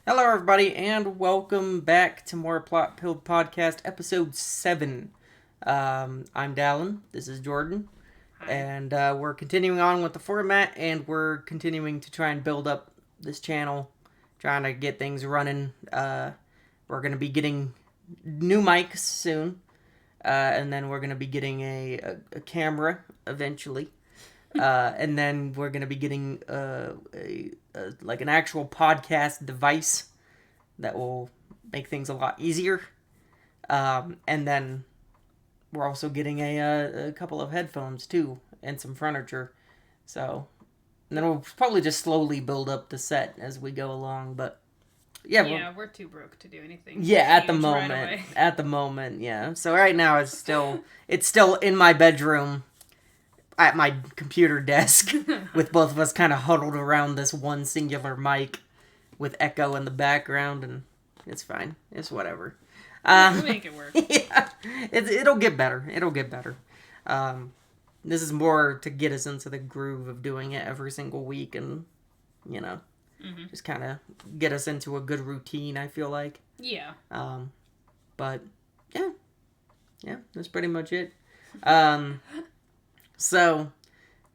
Hello, everybody, and welcome back to more Plot Pill Podcast, Episode 7. I'm Dallan, this is Jordan, Hi. and we're continuing on with the format, and we're continuing to try and build up this channel, trying to get things running. We're going to be getting new mics soon, and then we're going to be getting a camera eventually. And then we're gonna be getting like an actual podcast device that will make things a lot easier. And then we're also getting a couple of headphones too, and some furniture. So, and then we'll probably just slowly build up the set as we go along. But yeah, we're too broke to do anything. yeah, at the huge right moment, away. at the moment, yeah. So right now it's still in my bedroom. At my computer desk with both of us kind of huddled around this one singular mic with echo in the background, and it's fine. It's whatever. We'll make it work. Yeah, it'll get better. It'll get better. This is more to get us into the groove of doing it every single week and, just kind of get us into a good routine, I feel like. Yeah. But, yeah, that's pretty much it. So,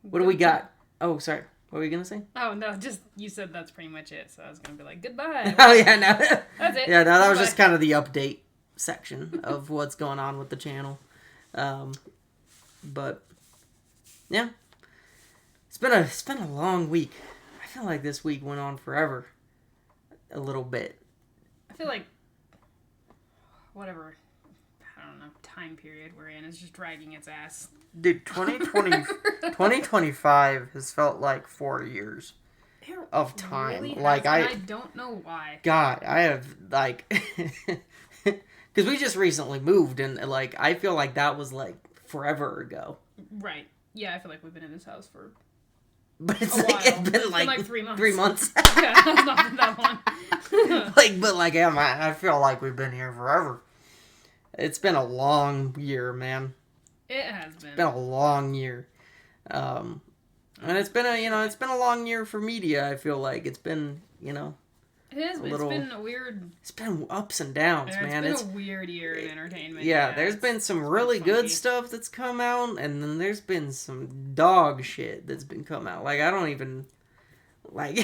what do we got? Oh, sorry. What were you going to say? Oh, no, just, you said that's pretty much it, so I was going to be like, goodbye. Oh, yeah, no. That's it. Yeah, no, that was Goodbye. just kind of the update section of what's going on with the channel. But, yeah. It's been a long week. I feel like this week went on forever. A little bit. I feel like, whatever, I don't know, time period we're in is just dragging its ass. Dude, 2025 has felt like 4 years of time. Really Like, has, and I don't know why. God, I have, like, because we just recently moved, and, like, I feel like that was, like, forever ago. Right. Yeah, I feel like we've been in this house for But it's a like, while. it's been, like 3 months. 3 months. Yeah, it's not been that long. Yeah, man, I feel like we've been here forever. It's been a long year, man. It has been. It's been a long year. And it's been a long year for media, I feel like. It's been, It has been. little- It's been a weird. it's been ups and downs, man. It's been a weird year in entertainment. Yeah, there's been some really funky. good stuff that's come out, and then there's been some dog shit that's been come out. Like, I don't even, like,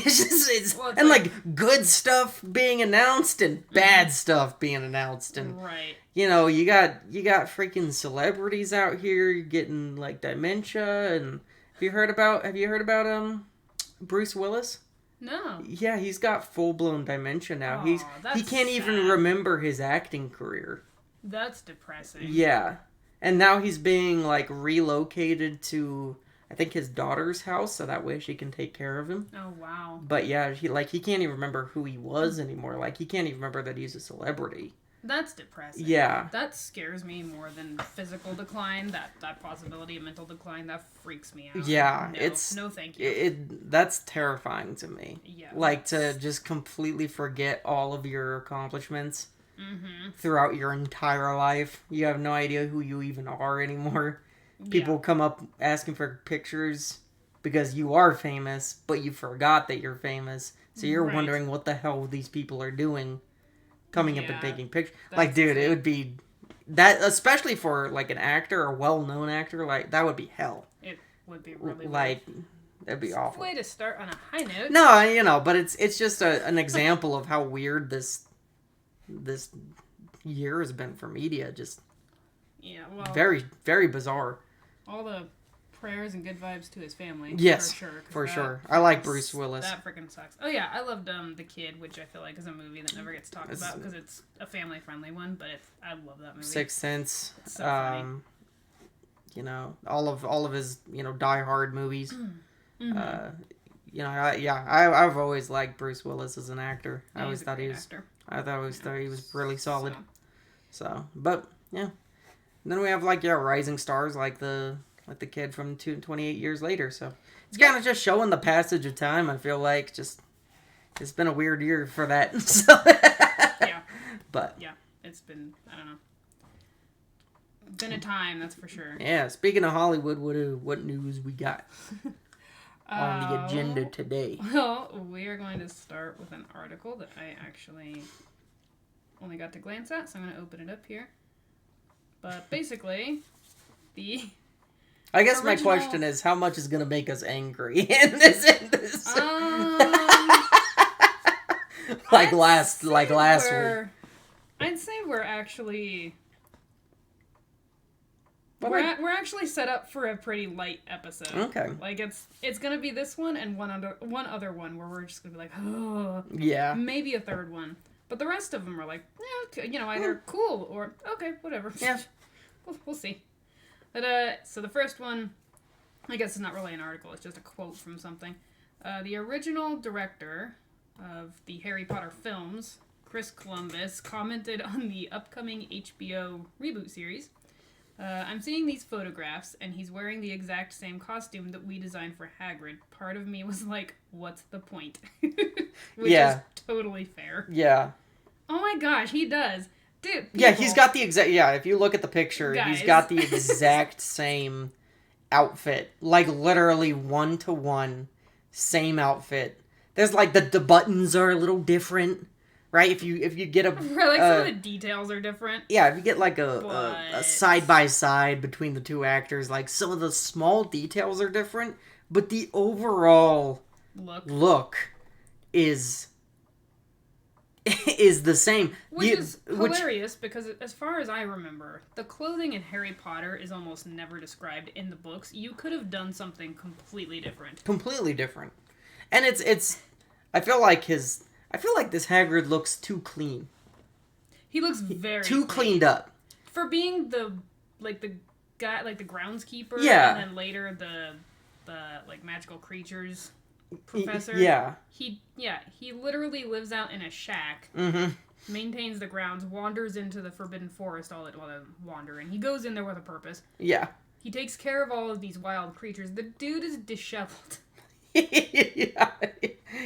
Well, like, good stuff being announced and bad stuff being announced, and, right. you got freaking celebrities out here getting, like, dementia, and have you heard about, Bruce Willis? No. Yeah, he's got full-blown dementia now. Aw, He that's can't even sad. remember his acting career. That's depressing. Yeah. And now he's being, like, relocated to, I think, his daughter's house, so that way she can take care of him. Oh wow. But yeah, he can't even remember who he was anymore. Like, he can't even remember that he's a celebrity. That's depressing. Yeah. That scares me more than physical decline. That possibility of mental decline, that freaks me out. Yeah, No, it's... no, thank you. That's terrifying to me. Yeah. Like, to just completely forget all of your accomplishments Mm-hmm. throughout your entire life. You have no idea who you even are anymore. People come up asking for pictures because you are famous, but you forgot that you're famous. So you're Right. wondering what the hell these people are doing, coming up and Yeah, taking pictures. that's Like, dude, it insane. would be that, especially for like an actor, a well-known actor. Like, that would be hell. It would be really Like, that'd be awful. Way to start on a high note. No, but it's just an example of how weird this year has been for media. Just Yeah. Well, very, very bizarre. all the prayers and good vibes to his family. Yes, for sure. 'Cause for that sure. I like freaking Bruce Willis. That freaking sucks. Oh yeah, I loved The Kid, which I feel like is a movie that never gets talked about because it's a family friendly one. But I love that movie. Sixth Sense. It's so funny. All of his Die Hard movies. Mm-hmm. I've always liked Bruce Willis as an actor. I Yeah, always he's a thought he great was. actor. I always thought he was really solid. So, But yeah. And then we have rising stars like the kid from 28 years later. So it's kind of just showing the passage of time. I feel like it's been a weird year for that. So, yeah. But Yeah, it's been, I don't know. Been a time, that's for sure. yeah, speaking of Hollywood, what news we got? on the agenda today? Well, we are going to start with an article that I actually only got to glance at, so I'm going to open it up here. But basically, I guess my question is, how much is going to make us angry in this? like last week. I'd say we're actually... We're actually set up for a pretty light episode. Okay. Like it's gonna be this one and one other one where we're just gonna be like, oh, yeah, maybe a third one. But the rest of them are like, either cool or okay, whatever. Yeah, we'll see. But so the first one, I guess it's not really an article; it's just a quote from something. The original director of the Harry Potter films, Chris Columbus, commented on the upcoming HBO reboot series. I'm seeing these photographs, and he's wearing the exact same costume that we designed for Hagrid. Part of me was like, what's the point? Which is totally fair. Yeah. Oh my gosh, he does. Dude, people. Yeah, he's got the exact... Yeah, if you look at the picture, Guys. he's got the exact same outfit. Like, literally one-to-one, same outfit. There's, like, the buttons are a little different. Right, if you get a some of the details are different. Yeah, if you get like a side by side between the two actors, like some of the small details are different, but the overall look is the same. Which is hilarious because as far as I remember, the clothing in Harry Potter is almost never described in the books. You could have done something completely different. Completely different, and it's. I feel like this Hagrid looks too clean. He looks very too cleaned up for being the guy, like the groundskeeper. Yeah, and then later the like magical creatures professor. Yeah, he literally lives out in a shack. Mm-hmm. Maintains the grounds, wanders into the Forbidden Forest while they're wandering. He goes in there with a purpose. Yeah, he takes care of all of these wild creatures. The dude is disheveled.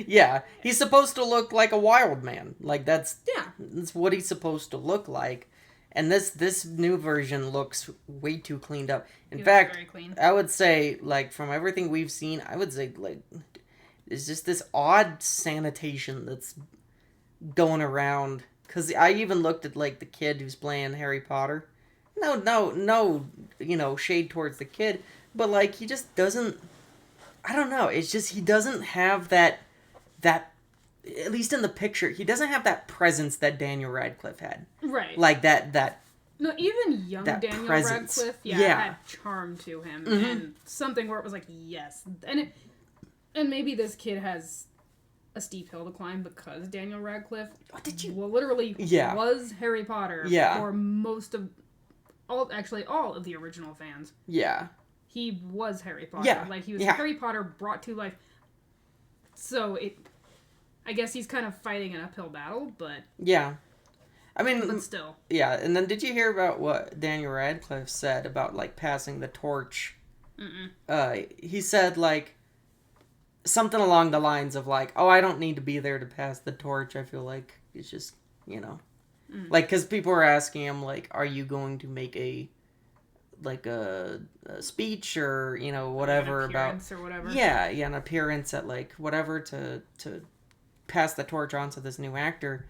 Yeah, he's supposed to look like a wild man. Like that's what he's supposed to look like. And this new version looks way too cleaned up. In fact, very clean. I would say like from everything we've seen, I would say like it's just this odd sanitation that's going around. Cuz I even looked at like the kid who's playing Harry Potter. No, shade towards the kid, but like he just doesn't I don't know. It's just he doesn't have that at least in the picture, he doesn't have that presence that Daniel Radcliffe had. Right. Like that. No, even young Daniel presence. Radcliffe, had charm to him, and something where it was like, yes, and maybe this kid has a steep hill to climb because Daniel Radcliffe literally was Harry Potter for most of all of the original fans. Yeah. He was Harry Potter. Yeah. Like, he was Harry Potter brought to life. So, I guess he's kind of fighting an uphill battle, but... Yeah. I mean... But still. Yeah, and then did you hear about what Daniel Radcliffe said about, like, passing the torch? Mm-mm. He said, like, something along the lines of, like, oh, I don't need to be there to pass the torch. I feel like it's just, Like, because people were asking him, like, are you going to make a speech or whatever an appearance or whatever. An appearance at like whatever to pass the torch on to this new actor,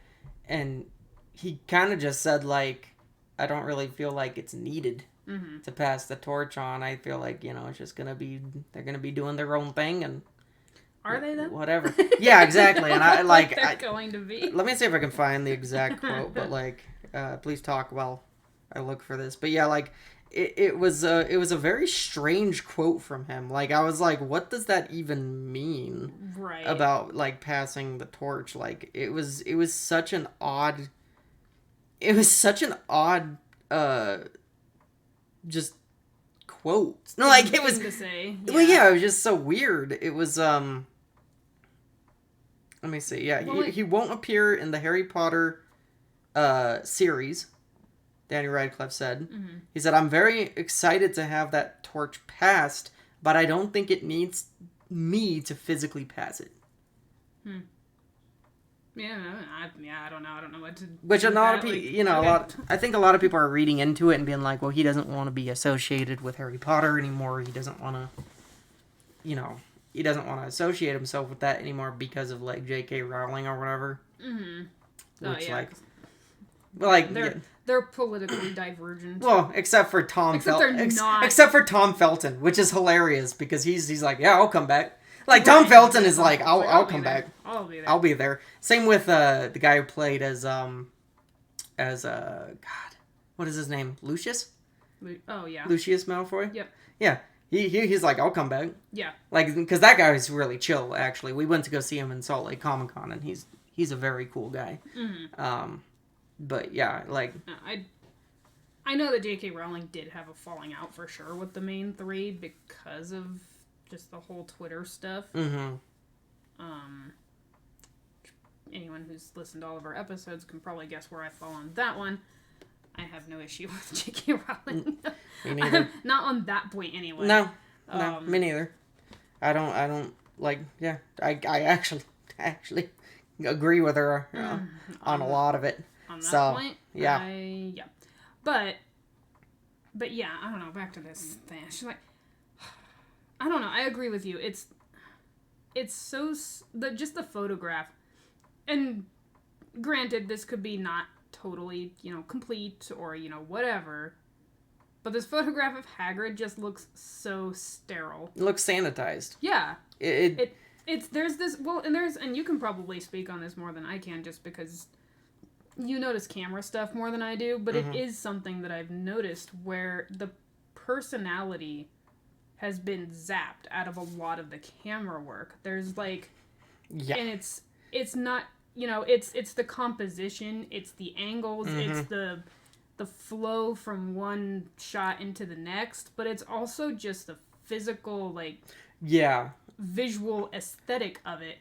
and he kind of just said like I don't really feel like it's needed to pass the torch on. I feel like it's just they're gonna be doing their own thing and are they though? Whatever. Yeah, exactly. And I like they're going to be. Let me see if I can find the exact quote, but like please talk while I look for this. But yeah, like it was a very strange quote from him. Like I was like, what does that even mean? Right. About like passing the torch. Like it was such an odd just quote. No, like it was to say. Yeah. Well, yeah, it was just so weird. It was let me see. Yeah, well, he won't appear in the Harry Potter series. Daniel Radcliffe said. Mm-hmm. He said, I'm very excited to have that torch passed, but I don't think it needs me to physically pass it. Yeah, I don't know. I don't know what to. Which a lot of people, I think a lot of people are reading into it and being like, well, he doesn't want to be associated with Harry Potter anymore. He doesn't want to, he doesn't want to associate himself with that anymore because of like J.K. Rowling or whatever. Mm-hmm. Which they're politically divergent. Well, except for Tom Felton. Except for Tom Felton, which is hilarious because he's like, yeah, I'll come back. Like Tom Felton is like, I'll come back. I'll be there. I'll be there. Same with the guy who played as God, what is his name? Lucius? Oh yeah. Lucius Malfoy? Yep. Yeah. He's like, I'll come back. Yeah. Like, because that guy is really chill, actually. We went to go see him in Salt Lake Comic Con, and he's a very cool guy. Mm-hmm. But yeah, like... I know that J.K. Rowling did have a falling out for sure with the main three because of just the whole Twitter stuff. Mm-hmm. Anyone who's listened to all of our episodes can probably guess where I fall on that one. I have no issue with J.K. Rowling. Me neither. Not on that point, anyway. No, me neither. I don't like. Yeah, I actually agree with her on a lot of it. On that point, yeah, but yeah, I don't know. Back to this thing. She's like, I don't know. I agree with you. It's so just the photograph, and granted, this could be not totally, complete or, whatever. But this photograph of Hagrid just looks so sterile. It looks sanitized. Yeah. There's this, and you can probably speak on this more than I can just because you notice camera stuff more than I do, but it is something that I've noticed where the personality has been zapped out of a lot of the camera work. There's like, and it's not, it's the composition, it's the angles, it's the flow from one shot into the next, but it's also just the physical, visual aesthetic of it.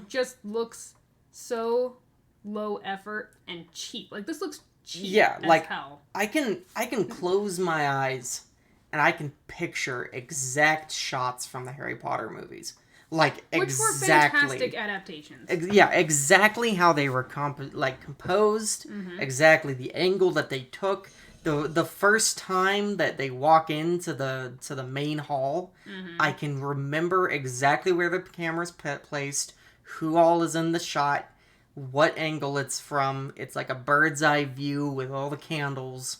Just looks so low effort and cheap. Like, this looks cheap as hell. I can close my eyes and I can picture exact shots from the Harry Potter movies. Like, which were fantastic adaptations. Exactly how they were composed. Exactly the angle that they took. The first time that they walk into the main hall, I can remember exactly where the camera's placed, who all is in the shot, what angle it's from. It's like a bird's eye view with all the candles.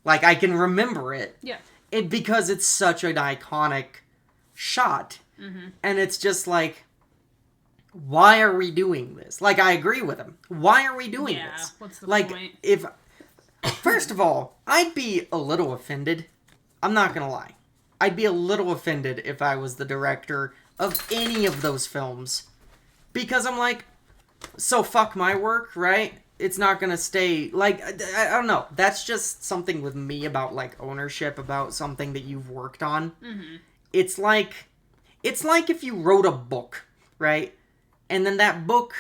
Like, I can remember it. Yeah. Because it's such an iconic shot. And it's just like, why are we doing this? Like, I agree with him. Why are we doing this? What's the point? First of all, I'd be a little offended. I'm not gonna lie. I'd be a little offended if I was the director of any of those films. Because I'm like, so fuck my work, right? It's not gonna stay, like, I don't know. That's just something with me about, like, ownership about something that you've worked on. It's like if you wrote a book, right? And then that book,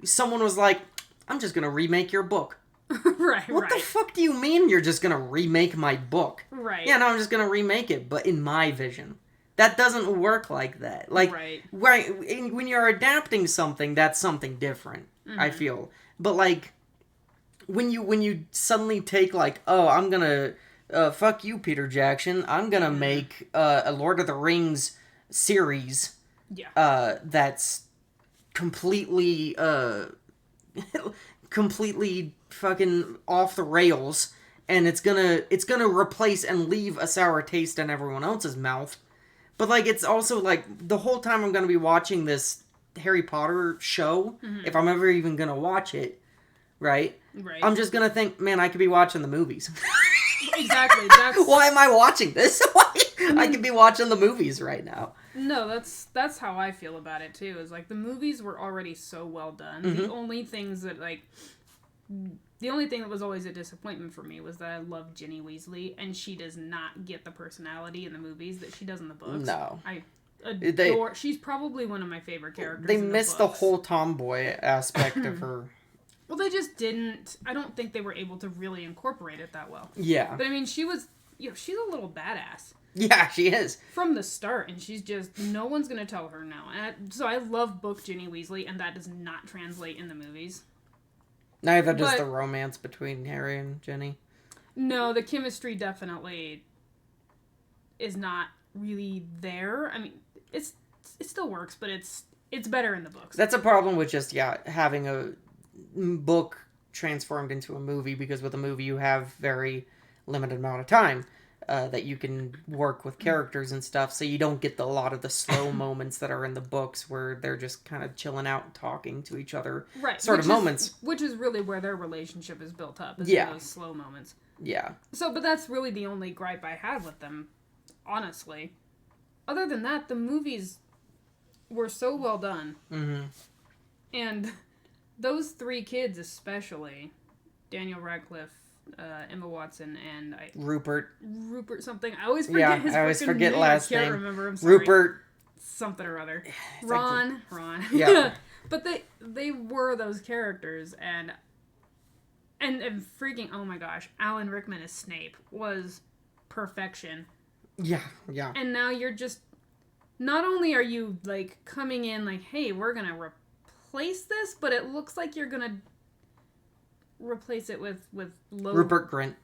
someone was like, I'm just gonna remake your book. What the fuck do you mean you're just gonna remake my book? Right. Yeah, no, I'm just gonna remake it, but in my vision. That doesn't work like that. Like, right. When you're adapting something, that's something different, I feel. But, like, when you suddenly take, like, oh, I'm gonna, fuck you, Peter Jackson, I'm gonna make a Lord of the Rings series that's completely fucking off the rails, and it's gonna replace and leave a sour taste in everyone else's mouth. But, like, it's also like the whole time I'm gonna be watching this Harry Potter show, if I'm ever even gonna watch it, right? I'm just gonna think, man, I could be watching the movies. Exactly. Why am I watching this? I could be watching the movies right now. No, that's how I feel about it too. Is like the movies were already so well done. The only thing that was always a disappointment for me was that I love Ginny Weasley, and she does not get the personality in the movies that she does in the books. No, I adore. She's probably one of my favorite characters. They missed the whole tomboy aspect of her. Well, they just didn't. I don't think they were able to really incorporate it that well. Yeah. But I mean, she's a little badass. Yeah, she is. From the start, and she's just, no one's going to tell her no. So I love book Ginny Weasley, and that does not translate in the movies. Neither does the romance between Harry and Ginny. No, the chemistry definitely is not really there. I mean, it's it still works, but it's better in the books. That's a problem with just, having a book transformed into a movie, because with a movie you have very limited amount of time that you can work with characters and stuff, so you don't get a lot of the slow moments that are in the books where they're just kind of chilling out and talking to each other, right? Sort of moments. Which is really where their relationship is built up, is Yeah. in those slow moments. Yeah. So, but that's really the only gripe I had with them, honestly. Other than that, the movies were so well done. Mm-hmm. And those three kids especially, Daniel Radcliffe, Emma Watson, and Rupert something. I always forget his forget name. last I can't name. remember. I'm sorry. Rupert. Something or other. It's Ron. Yeah. But they were those characters, and freaking, oh my gosh, Alan Rickman as Snape was perfection. Yeah, yeah. And now you're just, not only are you like coming in like, hey, we're gonna replace this, but it looks like you're gonna replace it with low... Rupert Grint.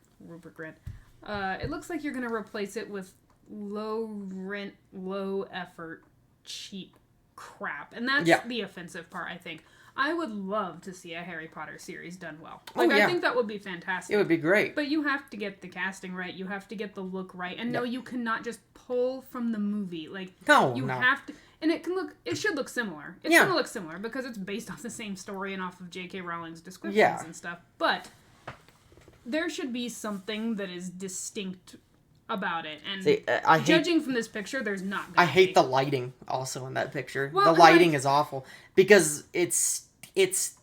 It looks like you're gonna replace it with low rent, low effort, cheap crap. And that's the offensive part, I think. I would love to see a Harry Potter series done well. Like, I think that would be fantastic. It would be great. But you have to get the casting right. You have to get the look right. And no, you cannot just pull from the movie. Like, you have to... And it should look similar. It's going to look similar because it's based off the same story and off of J.K. Rowling's descriptions and stuff. But there should be something that is distinct about it. And judging from this picture, there's not. I hate the lighting also in that picture. Well, the lighting is awful because it's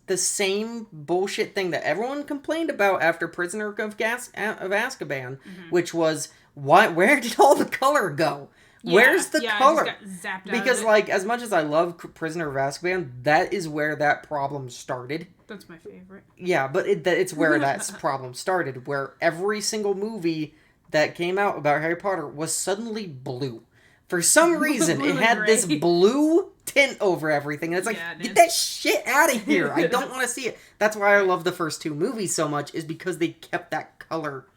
the same bullshit thing that everyone complained about after Prisoner of Azkaban, which was where did all the color go? Where's the color? It just got zapped out because of it. like as much as I love Prisoner of Azkaban, that is where that problem started. That's my favorite. Yeah, but it's where that problem started, where every single movie that came out about Harry Potter was suddenly blue. For some reason, it had this blue tint over everything. And it's like, get that shit out of here. I don't want to see it. That's why I love the first two movies so much, is because they kept that color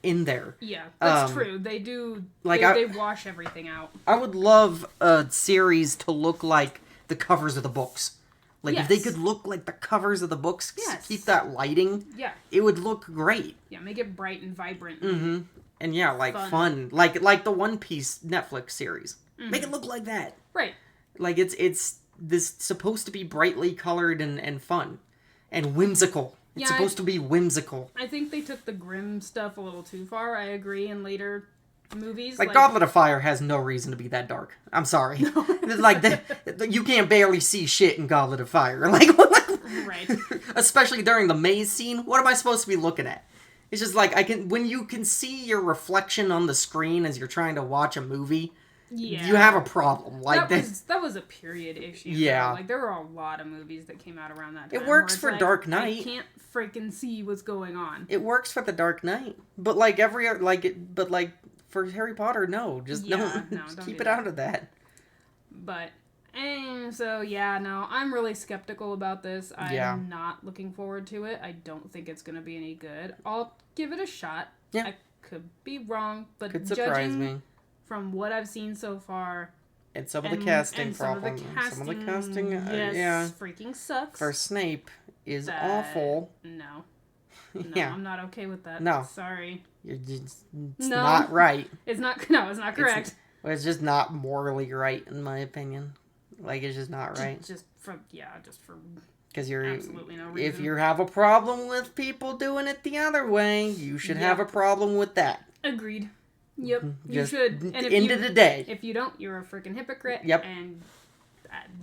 in there. Yeah, that's true. They do, like, they wash everything out. I would love a series to look like the covers of the books. Like, if they could look like the covers of the books, keep that lighting, it would look great. Yeah, make it bright and vibrant. Mm-hmm. And yeah, like fun. Like the One Piece Netflix series. Mm-hmm. Make it look like that. Right. Like it's this supposed to be brightly colored and fun. And whimsical. It's supposed to be whimsical. I think they took the grim stuff a little too far, I agree, in later movies. Like Goblet of Fire has no reason to be that dark. I'm sorry. No. Like, you can't barely see shit in Goblet of Fire. Like, right. Especially during the maze scene. What am I supposed to be looking at? It's just like, when you can see your reflection on the screen as you're trying to watch a movie, you have a problem. Like that was a period issue. Yeah. Like, there were a lot of movies that came out around that time. It works for Dark Knight. I can't freaking see what's going on. It works for the Dark Knight. But for Harry Potter, no. Just don't keep it out of that. But, I'm really skeptical about this. I'm not looking forward to it. I don't think it's going to be any good. I'll give it a shot. Yeah. I could be wrong, but could surprise me. From what I've seen so far, and some of the casting problems. Some of the casting, freaking sucks. For Snape is awful. No, I'm not okay with that. No, sorry. It's not right. It's not. No, it's not correct. It's just not morally right, in my opinion. Like, it's just not right. Just for because you're absolutely no reason. If you have a problem with people doing it the other way, you should have a problem with that. Agreed. Yep, just you should. And end of the day. If you don't, you're a freaking hypocrite. Yep. And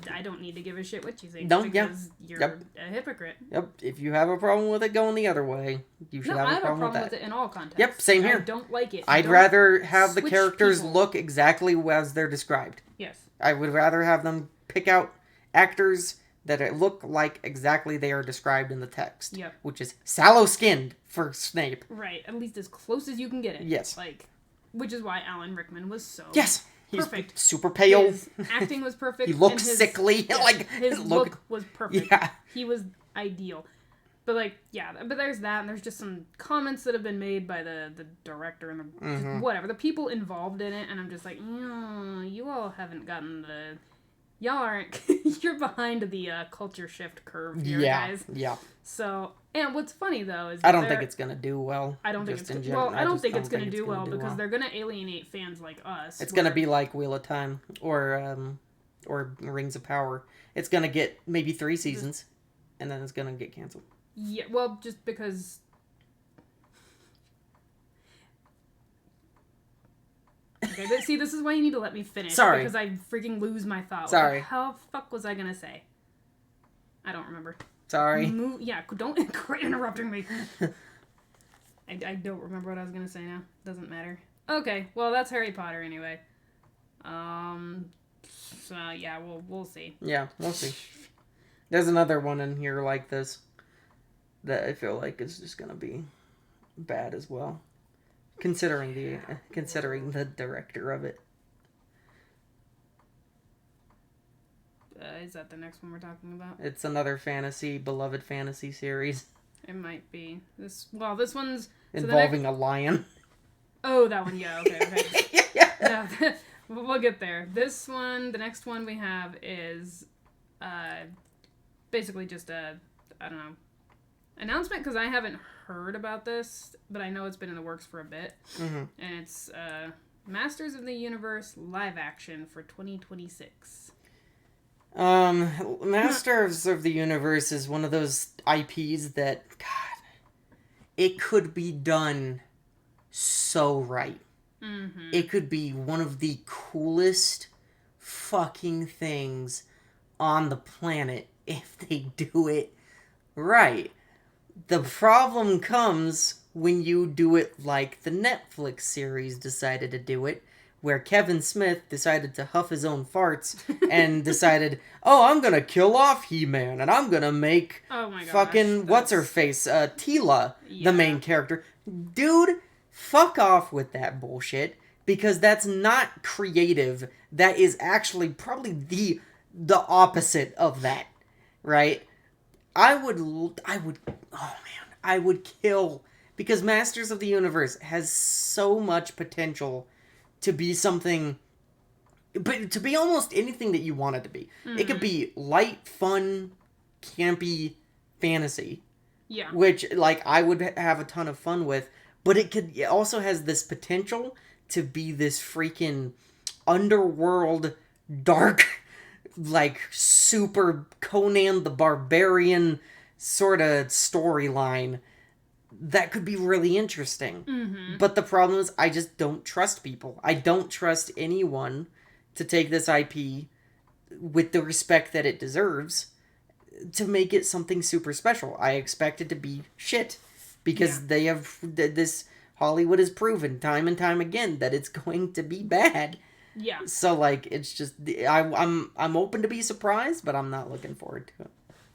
I don't need to give a shit what you think because you're a hypocrite. Yep. If you have a problem with it going the other way, you should have a problem with that. I have a problem with it in all contexts. Yep, same here. I don't like it. I'd rather have the characters look exactly as they're described. Yes. I would rather have them pick out actors that look like exactly they are described in the text. Yep. Which is sallow-skinned for Snape. Right. At least as close as you can get it. Yes. Which is why Alan Rickman was so perfect. He's super pale. His acting was perfect. He looked sickly. His look was perfect. Yeah. He was ideal. But but there's that, and there's just some comments that have been made by the director and the whatever, the people involved in it, and I'm just like, you all haven't gotten the y'all aren't. You're behind the culture shift curve here, Yeah, guys. yeah. So, and what's funny though is I don't think it's gonna do well. I don't think it's in well. I don't think it's don't gonna do well because they're gonna alienate fans like us. It's gonna be like Wheel of Time or Rings of Power. It's gonna get maybe 3 seasons, and then it's gonna get canceled. Yeah, well, just because. Okay, but see, this is why you need to let me finish. Sorry. Because I freaking lose my thought. Sorry. How the fuck was I gonna say? I don't remember. Sorry. Yeah, don't quit interrupting me. I don't remember what I was gonna say now. Doesn't matter. Okay, well, that's Harry Potter anyway. So, yeah, we'll see. Yeah, we'll see. There's another one in here like this that I feel like is just gonna be bad as well. Considering the director of it. Is that the next one we're talking about? It's another beloved fantasy series. It might be. This one's... Involving a lion. Oh, that one, yeah, okay. Yeah. Yeah, we'll get there. This one, the next one we have is basically just a, I don't know, announcement, because I haven't heard about this, but I know it's been in the works for a bit. Mm-hmm. And it's Masters of the Universe live action for 2026. Masters of the Universe is one of those IPs that, God, it could be done so right. Mm-hmm. It could be one of the coolest fucking things on the planet if they do it right. The problem comes when you do it like the Netflix series decided to do it, where Kevin Smith decided to huff his own farts and decided, oh, I'm gonna kill off He-Man and I'm gonna make fucking what's-her-face, Teela, the main character. Dude, fuck off with that bullshit, because that's not creative. That is actually probably the opposite of that, right? I would kill, because Masters of the Universe has so much potential to be something, but to be almost anything that you want it to be. Mm-hmm. It could be light, fun, campy fantasy. Yeah. Which, like, I would have a ton of fun with, but it also has this potential to be this freaking underworld, dark, like, super Conan the Barbarian sort of storyline that could be really interesting. Mm-hmm. But the problem is, I just don't trust people. I don't trust anyone to take this IP with the respect that it deserves to make it something super special. I expect it to be shit, because they have this. Hollywood has proven time and time again that it's going to be bad. Yeah. So, like, it's just, I'm open to be surprised, but I'm not looking forward to it.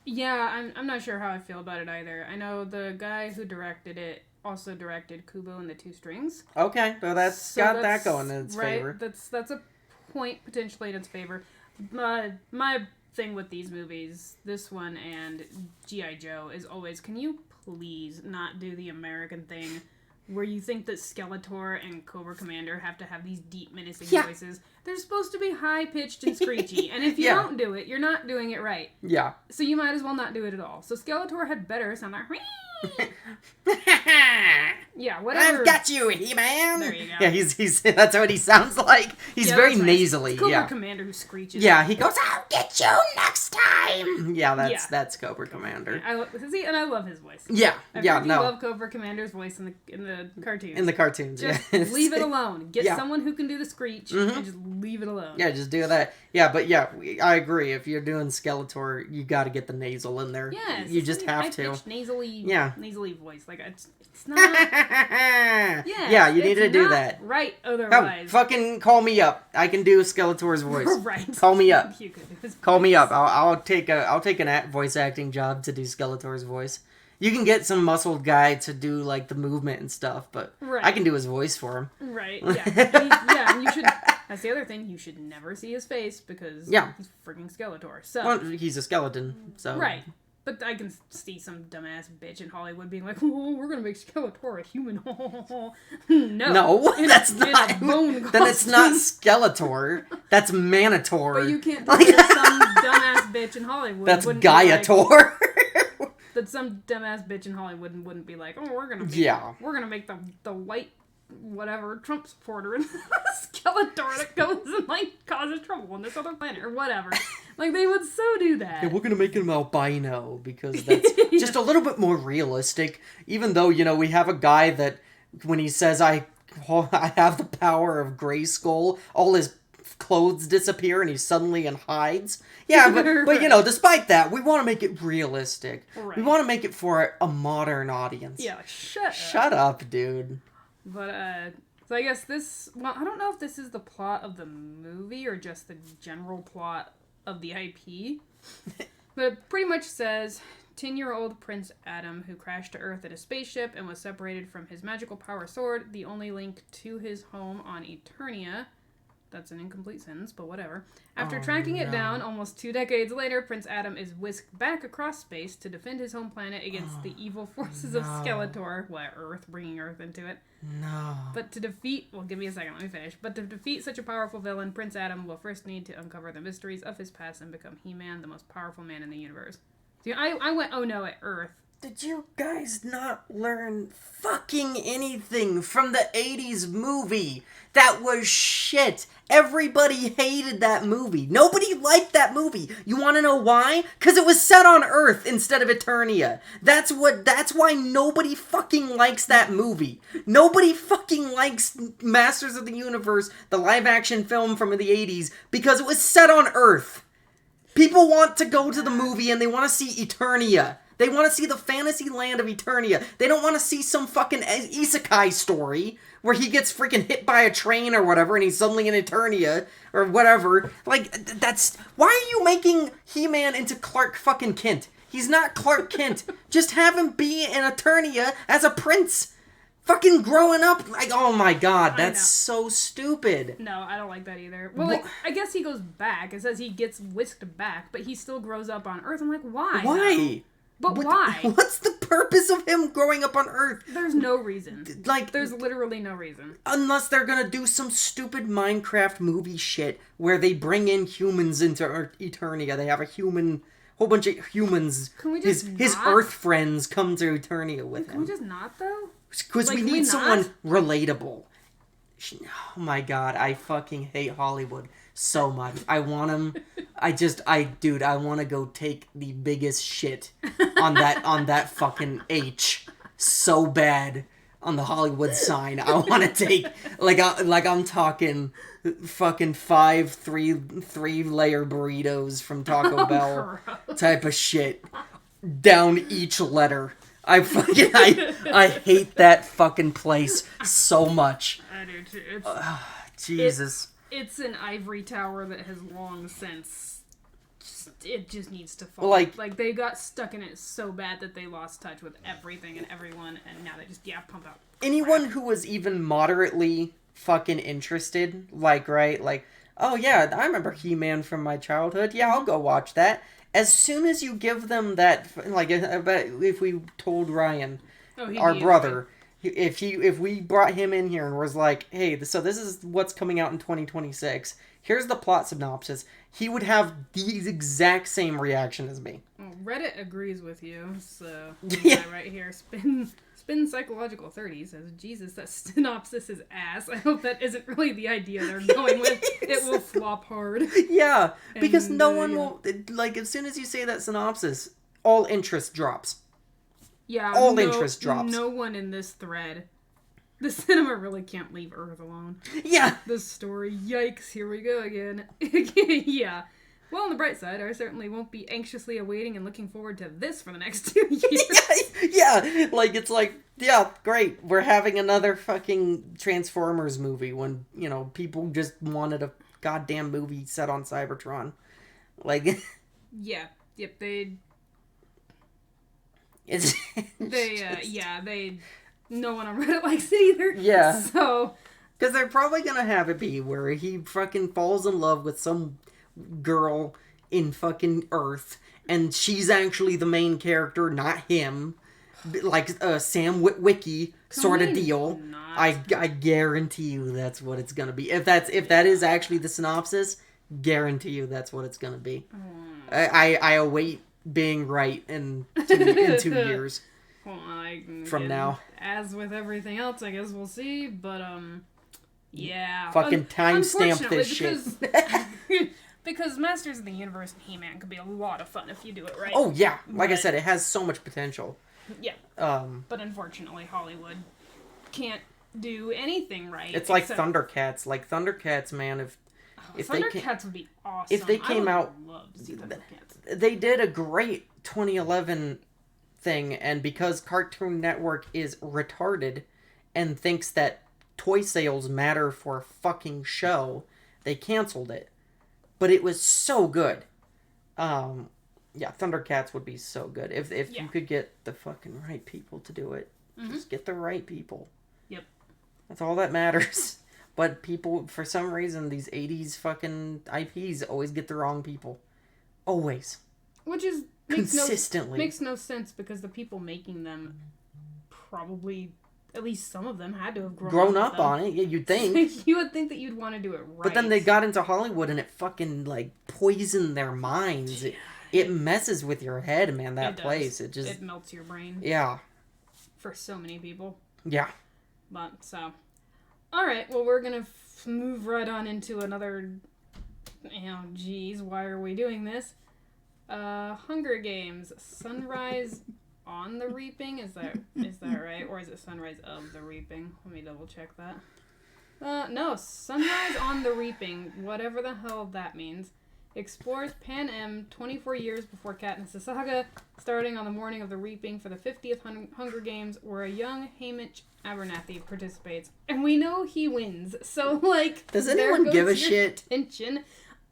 Yeah, I'm not sure how I feel about it either. I know the guy who directed it also directed Kubo and the Two Strings. Okay, so that's that going in its favor. That's a point potentially in its favor. My thing with these movies, this one and G.I. Joe, is always, can you please not do the American thing where you think that Skeletor and Cobra Commander have to have these deep, menacing voices? They're supposed to be high-pitched and screechy, and if you don't do it, you're not doing it right. Yeah. So you might as well not do it at all. So Skeletor had better sound like... Yeah, whatever. I've got you, He-Man. There you go. Yeah, he's that's what he sounds like. He's very nasally. It's Cobra Commander who screeches. Yeah, he goes, I'll get you next time. Yeah, that's Cobra Commander. And I love his voice. Yeah, I love Cobra Commander's voice in the cartoons. In the cartoons, just leave it alone. Get someone who can do the screech and just leave it alone. Yeah, just do that. Yeah, but yeah, I agree. If you're doing Skeletor, you got to get the nasal in there. Yes, you just have to. Nasally voice. Like it's not. Yeah, you need to do that. Right. Otherwise, fucking call me up. I can do Skeletor's voice. Right. Call me up. You could do his Call me up. I'll take an voice acting job to do Skeletor's voice. You can get some muscled guy to do like the movement and stuff, but I can do his voice for him. Right. Yeah. And you should. That's the other thing. You should never see his face because he's freaking Skeletor. So well, he's a skeleton. So right. But I can see some dumbass bitch in Hollywood being like, "Oh, we're gonna make Skeletor a human." No, that's not. In a bone then it's not costume. Skeletor. That's Manitor. But you can't tell me that some dumbass bitch in Hollywood. That's wouldn't Gaiator. that some dumbass bitch in Hollywood wouldn't be like, "Oh, we're gonna make the white whatever Trump supporter Skeletor that goes and like causes trouble on this other planet or whatever." Like they would so do that. Yeah, we're gonna make him albino because that's just a little bit more realistic. Even though we have a guy that when he says I have the power of Grayskull, all his clothes disappear and he suddenly hides. Yeah, but Right. despite that, we want to make it realistic. Right. We want to make it for a modern audience. Yeah, like, shut up, dude. But so I guess I don't know if this is the plot of the movie or just the general plot of the IP. But it pretty much says 10-year-old Prince Adam, who crashed to Earth at a spaceship and was separated from his magical power sword, the only link to his home on Eternia. That's an incomplete sentence, but whatever. After tracking it down, almost 2 decades later, Prince Adam is whisked back across space to defend his home planet against the evil forces of Skeletor. Earth, bringing Earth into it. No. But to defeat... Well, give me a second, let me finish. But to defeat such a powerful villain, Prince Adam will first need to uncover the mysteries of his past and become He-Man, the most powerful man in the universe. See, I went, oh no, at Earth. Did you guys not learn fucking anything from the 80s movie? That was shit. Everybody hated that movie. Nobody liked that movie. You want to know why? Because it was set on Earth instead of Eternia. That's why nobody fucking likes that movie. Nobody fucking likes Masters of the Universe, the live action film from the 80s, because it was set on Earth. People want to go to the movie and they want to see Eternia. They want to see the fantasy land of Eternia. They don't want to see some fucking isekai story where he gets freaking hit by a train or whatever and he's suddenly in Eternia or whatever. Like, that's... Why are you making He-Man into Clark fucking Kent? He's not Clark Kent. Just have him be in Eternia as a prince. Fucking growing up. Like, oh my god, that's so stupid. No, I don't like that either. Well, like, I guess he goes back. It says he gets whisked back, but he still grows up on Earth. I'm like, why? Why? But why? What's the purpose of him growing up on Earth? There's no reason. Like, there's literally no reason. Unless they're gonna do some stupid Minecraft movie shit where they bring in humans into Eternia. They have a whole bunch of humans. Can we just his Earth friends come to Eternia with him. Can we just not, though? Because we need someone relatable. Oh my god, I fucking hate Hollywood so much. I want him. I want to go take the biggest shit on that fucking H so bad on the Hollywood sign. I want to take like I'm talking fucking 5 3-layer burritos from Taco Bell type of shit down each letter. I hate that fucking place so much. I do too. Jesus. It's an ivory tower that has long since... It just needs to fall. Like they got stuck in it so bad that they lost touch with everything and everyone, and now they just, pump out anyone who was even moderately fucking interested, oh yeah, I remember He-Man from my childhood. Yeah, I'll go watch that. As soon as you give them that, if we told Ryan, our brother, if we brought him in here and was like, hey, so this is what's coming out in 2026, here's the plot synopsis, he would have the exact same reaction as me. Well, Reddit agrees with you, so yeah. Right here, Spin Psychological 30 says, Jesus, that synopsis is ass. I hope that isn't really the idea they're going with. It will flop hard. Yeah, because no one will... as soon as you say that synopsis, all interest drops. Yeah. All interest drops. No one in this thread. The cinema really can't leave Earth alone. Yeah. This story, yikes, here we go again. Yeah. Well, on the bright side, I certainly won't be anxiously awaiting and looking forward to this for the next 2 years. Yeah, great. We're having another fucking Transformers movie when, people just wanted a goddamn movie set on Cybertron. Yeah. Yep, no one on Reddit likes it either. Yeah. So... Because they're probably gonna have it be where he fucking falls in love with some girl in fucking Earth, and she's actually the main character, not him. Like Sam Witwicky sort of deal. I guarantee you that's what it's gonna be. If that is actually the synopsis, guarantee you that's what it's gonna be. I await being right in 2 years Well, from now. As with everything else, I guess we'll see. But yeah, fucking timestamp this shit. Because Masters of the Universe and He-Man could be a lot of fun if you do it right. Oh yeah, like I said, it has so much potential. Yeah. But unfortunately, Hollywood can't do anything right. It's like Thundercats. Like Thundercats, man. If Thundercats would be awesome. If they came out, love to see Thundercats. They did a great 2011 thing, and because Cartoon Network is retarded and thinks that toy sales matter for a fucking show, they canceled it. But it was so good. Yeah, Thundercats would be so good if you could get the fucking right people to do it. Mm-hmm. Just get the right people. Yep. That's all that matters. But people, for some reason, these 80s fucking IPs always get the wrong people. Always. Which is... Consistently. Makes no sense because the people making them probably... At least some of them had to have grown up on it. Yeah, you'd think. You would think that you'd want to do it right. But then they got into Hollywood and it fucking, like, poisoned their minds. It messes with your head, man, that place. It melts your brain. Yeah. For so many people. Yeah. But, so... Alright, well, we're gonna move right on into another... geez, why are we doing this? Hunger Games. Sunrise on the Reaping? Is that right? Or is it Sunrise of the Reaping? Let me double check that. No, Sunrise on the Reaping, whatever the hell that means, explores Pan Am 24 years before Katniss' saga, starting on the morning of the Reaping for the 50th Hunger Games, where a young Haymitch Abernathy participates. And we know he wins, so, like... Does anyone give a shit? Attention.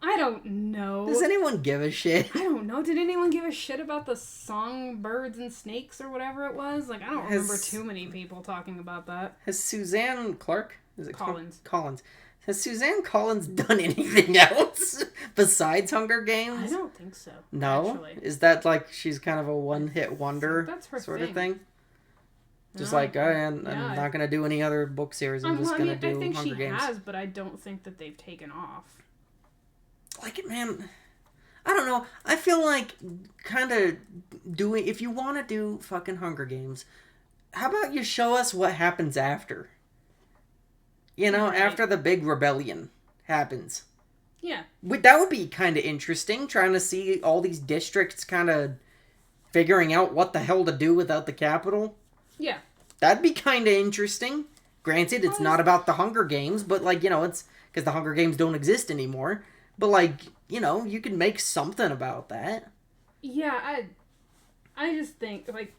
I don't know. Does anyone give a shit? I don't know. Did anyone give a shit about the songbirds and snakes or whatever it was? Like, I don't remember too many people talking about that. Has Suzanne Clark? Is it Collins? Collins. Has Suzanne Collins done anything else besides Hunger Games? I don't think so. No? Actually. Is that like she's kind of a one-hit wonder that's her sort thing. of thing? Just No. like, I'm not going to do any other book series. I'm just going to do Hunger Games. I think she has, but I don't think that they've taken off. Like, man, I don't know. I feel like kind of doing... If you want to do fucking Hunger Games, how about you show us what happens after? You know, right. After the big rebellion happens. Yeah. That would be kind of interesting, trying to see all these districts kind of figuring out what the hell to do without the capital. Yeah. That'd be kind of interesting. Granted, it's not about the Hunger Games, but, like, you know, it's... Because the Hunger Games don't exist anymore. But, like, you know, you can make something about that. Yeah, I just think, like,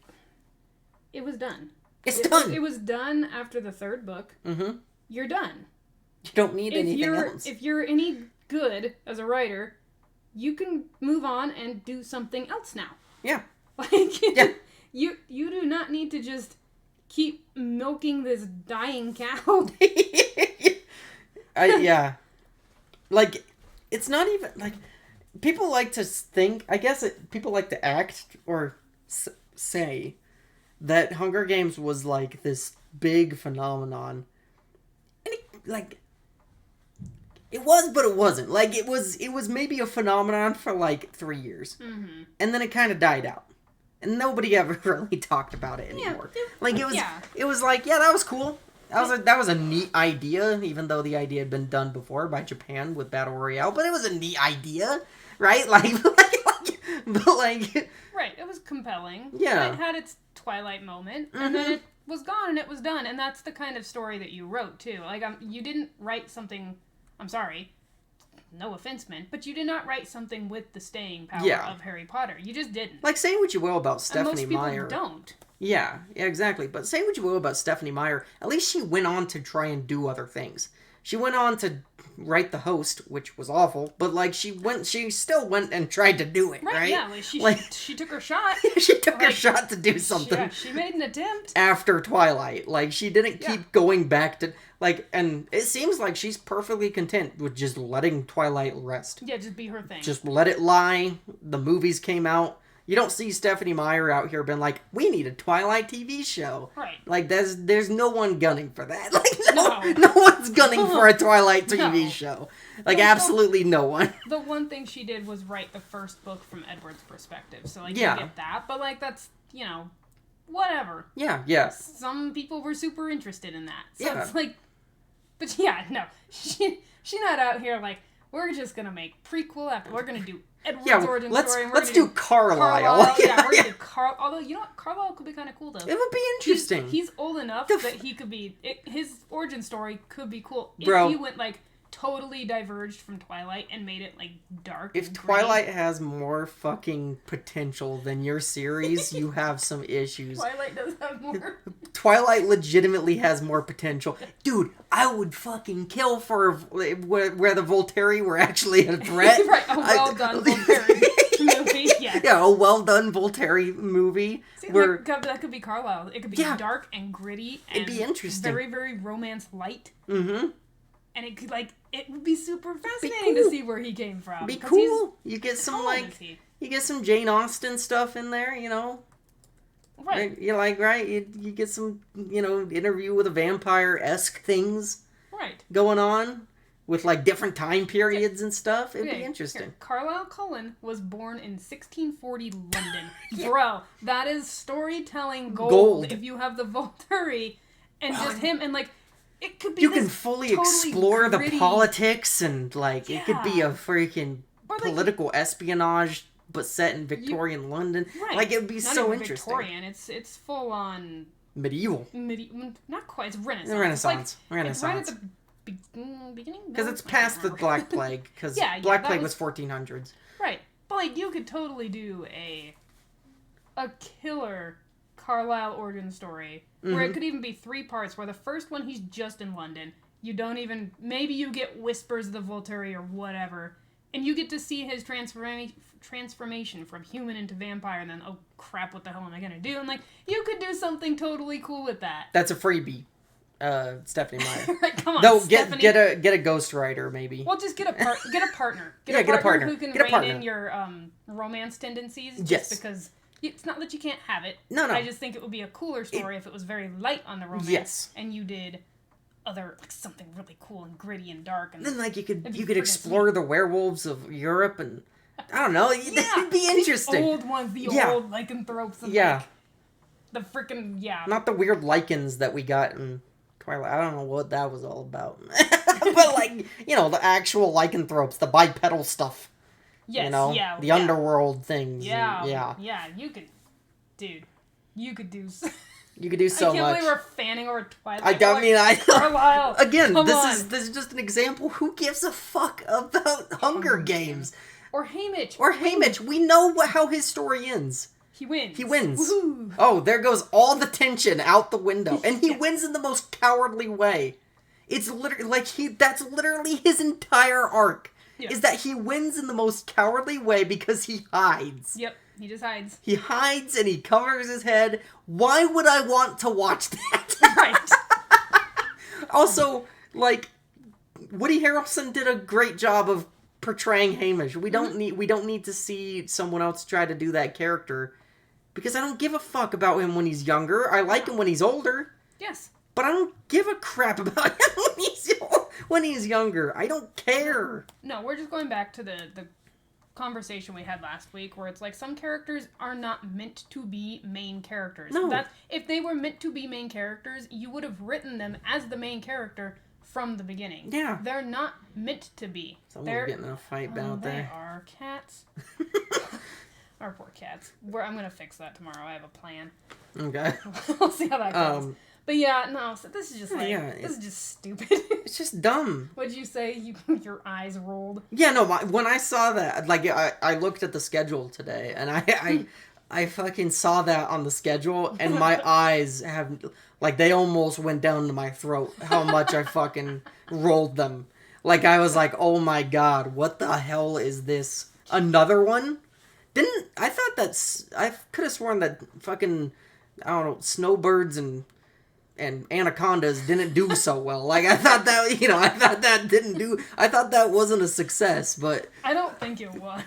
it was done. It's done. It was done after the third book. Mm-hmm. You're done. You don't need anything else. If you're any good as a writer, you can move on and do something else now. Yeah. Like, yeah. You do not need to just keep milking this dying cow. Yeah. Like... It's not even, like, people like to think, I guess people like to act or say that Hunger Games was, like, this big phenomenon. And, it was, but it wasn't. Like, it was maybe a phenomenon for, like, 3 years. Mm-hmm. And then it kind of died out. And nobody ever really talked about it anymore. Yeah. Like, it was like, yeah, that was cool. That was a neat idea, even though the idea had been done before by Japan with Battle Royale. But it was a neat idea, right? Like, right, it was compelling. Yeah. It had its twilight moment, and then it was gone and it was done. And that's the kind of story that you wrote, too. Like, you didn't write something, I'm sorry, no offense meant, but you did not write something with the staying power of Harry Potter. You just didn't. Like, say what you will about Stephanie Meyer. Most people don't. Yeah, exactly. But say what you will about Stephanie Meyer, at least she went on to try and do other things. She went on to write the host, which was awful, but like she still went and tried to do it, right? Yeah, she took her shot. She took her shot to do something. Yeah, she made an attempt. After Twilight. Like, she didn't keep going back to, like, and it seems like she's perfectly content with just letting Twilight rest. Yeah, just be her thing. Just let it lie. The movies came out. You don't see Stephanie Meyer out here being like, we need a Twilight TV show. Right. Like, there's no one gunning for that. Like, no one's gunning for a Twilight TV show. Like, absolutely no one. The one thing she did was write the first book from Edward's perspective. So, like, yeah. you get that. But, like, that's, whatever. Yeah. Some people were super interested in that. So yeah. It's like, but yeah, no. She not out here like, we're just going to make prequel after, we're going to do Edward's origin story. And let's do Carlisle. Yeah, we're going to do Carlisle. Although, you know what? Carlisle could be kind of cool, though. It would be interesting. He's old enough that he could be, his origin story could be cool. Bro. If he went, like, totally diverged from Twilight and made it, like, dark. If Twilight has more fucking potential than your series, you have some issues. Twilight does have more. Twilight legitimately has more potential. Dude, I would fucking kill for where the Volturi were actually a threat. Right, a well-done Volturi movie, yes. Yeah, a well-done Volturi movie. See, where that could be Carlisle. It could be dark and gritty and it'd be interesting. Very, very romance light. Mm-hmm. And it could, like, it would be super fascinating to see where he came from. Be cool. You get some, you get some Jane Austen stuff in there, Right. You you get some, interview with a vampire-esque things. Right. Going on with, like, different time periods and stuff. It'd be interesting. Here. Carlisle Cullen was born in 1640 London. Bro, that is storytelling gold. If you have the Volturi and just him and, like, it could be you can fully totally explore gritty. The politics and, like, it could be a freaking political espionage, but set in Victorian London. Right. Like, it would be not so even interesting. Victorian. It's full on medieval. Not quite. It's Renaissance. Renaissance. It's right at the beginning. Because it's past the Black Plague. Because Black Plague was 1400s. Right, but like you could totally do a killer Carlisle origin story where it could even be 3 parts. Where the first one he's just in London. You don't even maybe you get whispers of the Volturi or whatever, and you get to see his transformation from human into vampire, and then oh crap, what the hell am I gonna do? And like you could do something totally cool with that. That's a freebie, Stephanie Meyer. Right, come on, no, Stephanie. get a ghostwriter maybe. Well, just get a partner. Get a partner who can get a rein partner. in your romance tendencies. Yes, because it's not that you can't have it. No. I just think it would be a cooler story if it was very light on the romance. Yes. And you did something really cool and gritty and dark. And then like you could explore the werewolves of Europe and I don't know. It'd be interesting. The old ones, old lycanthropes. And the freaking Not the weird lichens that we got in Twilight. I don't know what that was all about. But like the actual lycanthropes, the bipedal stuff. Yes, the underworld things. Yeah. You could, dude. You could do. You could do so much. I can't believe we're fanning over Twilight. Carlisle. Again, this is just an example. Who gives a fuck about Hunger Games? Or Haymitch. We know how his story ends. He wins. Woohoo. Oh, there goes all the tension out the window, and he wins in the most cowardly way. It's literally that's literally his entire arc. Yeah. Is that he wins in the most cowardly way because he hides. Yep, he just hides. He hides and he covers his head. Why would I want to watch that? Right. Also, like, Woody Harrelson did a great job of portraying Hamish. We don't need to see someone else try to do that character because I don't give a fuck about him when he's younger. I like him when he's older. Yes. But I don't give a crap about him when he's younger. I don't care. No, we're just going back to the conversation we had last week where it's like some characters are not meant to be main characters. No. If they were meant to be main characters, you would have written them as the main character from the beginning. Yeah. They're not meant to be. Someone's getting in a fight out there. They are cats. Our poor cats. I'm going to fix that tomorrow. I have a plan. Okay. We'll see how that goes. But yeah, no, so this is just this is just stupid. It's just dumb. What'd you say? Your eyes rolled? Yeah, no, when I saw that, like, I looked at the schedule today, and I fucking saw that on the schedule, and my eyes have, like, they almost went down to my throat, how much I fucking rolled them. Like, I was like, oh my god, what the hell is this? Another one? I could have sworn that fucking, I don't know, snowbirds and anacondas didn't do so well. Like, I thought that wasn't a success, but... I don't think it was.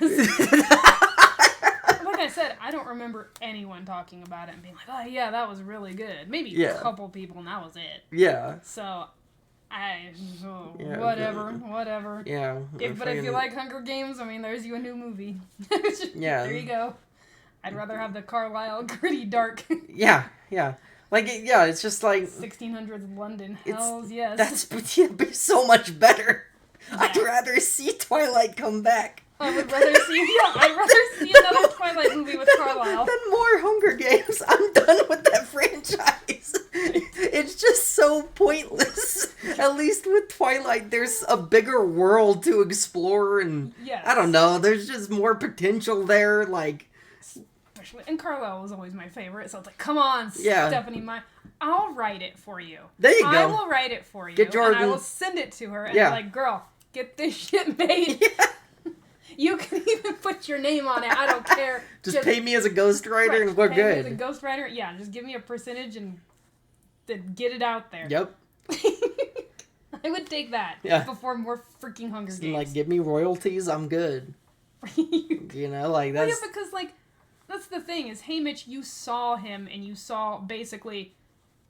Like I said, I don't remember anyone talking about it and being like, oh yeah, that was really good. Maybe a couple people and that was it. Yeah. So, whatever. Yeah. But if you like Hunger Games, I mean, there's you a new movie. Yeah. There you go. I'd rather have the Carlisle gritty dark. Yeah. Like, it's just like... 1600s London. Hells yes. That'd be so much better. Yeah. I'd rather see Twilight come back. I'd rather see another Twilight movie with Carlisle. Than more Hunger Games. I'm done with that franchise. It's just so pointless. At least with Twilight, there's a bigger world to explore, and I don't know, there's just more potential there, like... And Carlisle was always my favorite, so it's like, come on, Stephanie, I'll write it for you. There you go. I will write it for you. Get Jordan. And I will send it to her, and be like, girl, get this shit made. Yeah. You can even put your name on it, I don't care. Just pay me as a ghostwriter and we're good. Pay me as a ghostwriter, just give me a percentage and then get it out there. Yep. I would take that before more freaking Hunger Games. Like, give me royalties, I'm good. You know, like, that's... Well, yeah, because, like, that's the thing, is Haymitch, you saw him, and you saw, basically,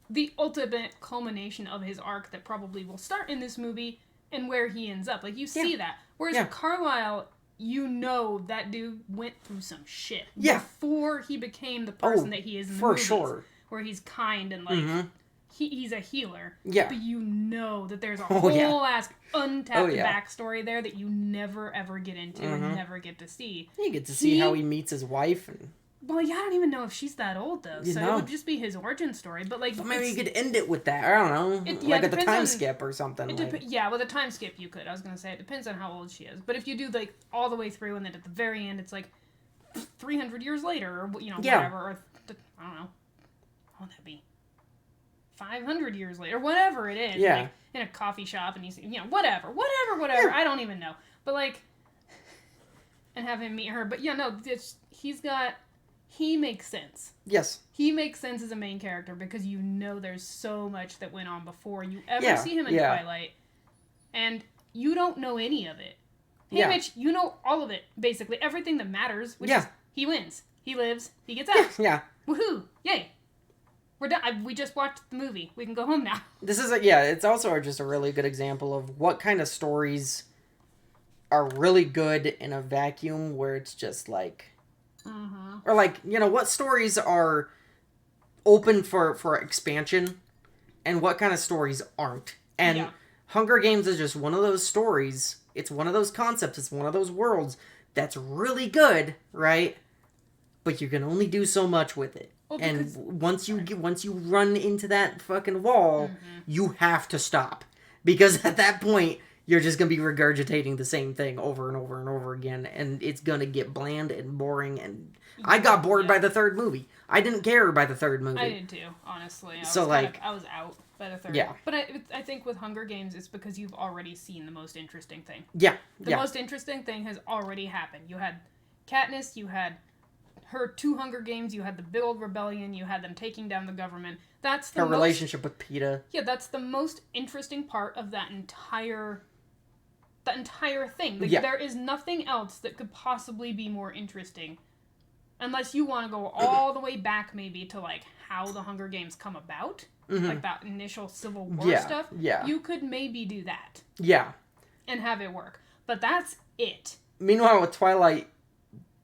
the ultimate culmination of his arc that probably will start in this movie, and where he ends up. Like, you see that. Whereas Carlisle, you know that dude went through some shit. Yeah. Before he became the person that he is in the movies. For sure. Where he's kind and, like, he's a healer. Yeah. But you know that there's a whole ass untapped backstory there that you never ever get into and never get to see. You get to see how he meets his wife and... Well, yeah, I don't even know if she's that old, though. So it would just be his origin story. But, like... maybe you could end it with that. I don't know. Like at the time skip or something. With a time skip you could. I was going to say, it depends on how old she is. But if you do, like, all the way through and then at the very end, it's, like, 300 years later or, whatever. Or, I don't know. What would that be? 500 years later. Whatever it is. Yeah. Like, in a coffee shop and he's, whatever. Yeah. I don't even know. But, like... And have him meet her. But, he makes sense. Yes. He makes sense as a main character because there's so much that went on before you ever see him in Twilight. And you don't know any of it. Hey, Mitch, you know all of it, basically. Everything that matters, which is he wins. He lives. He gets out. Yeah. Woohoo. Yay. We're done. We just watched the movie. We can go home now. This is it's also just a really good example of what kind of stories are really good in a vacuum where it's just like... Or like, what stories are open for expansion and what kind of stories aren't. And Hunger Games is just one of those stories. It's one of those concepts. It's one of those worlds that's really good, right? But you can only do so much with it. Well, and once you run into that fucking wall, you have to stop. Because at that point... You're just going to be regurgitating the same thing over and over and over again, and it's going to get bland and boring, and I got bored by the third movie. I didn't care by the third movie. I did too, honestly. I was out by the third. Yeah. But I think with Hunger Games, it's because you've already seen the most interesting thing. Yeah. The most interesting thing has already happened. You had Katniss, you had her 2 Hunger Games, you had the big old rebellion, you had them taking down the government. That's the relationship with PETA. Yeah, that's the most interesting part of that entire thing. Like, there is nothing else that could possibly be more interesting. Unless you want to go all the way back, maybe, to, like, how the Hunger Games come about. Like, that initial Civil War stuff. Yeah. You could maybe do that. Yeah. And have it work. But that's it. Meanwhile, with Twilight,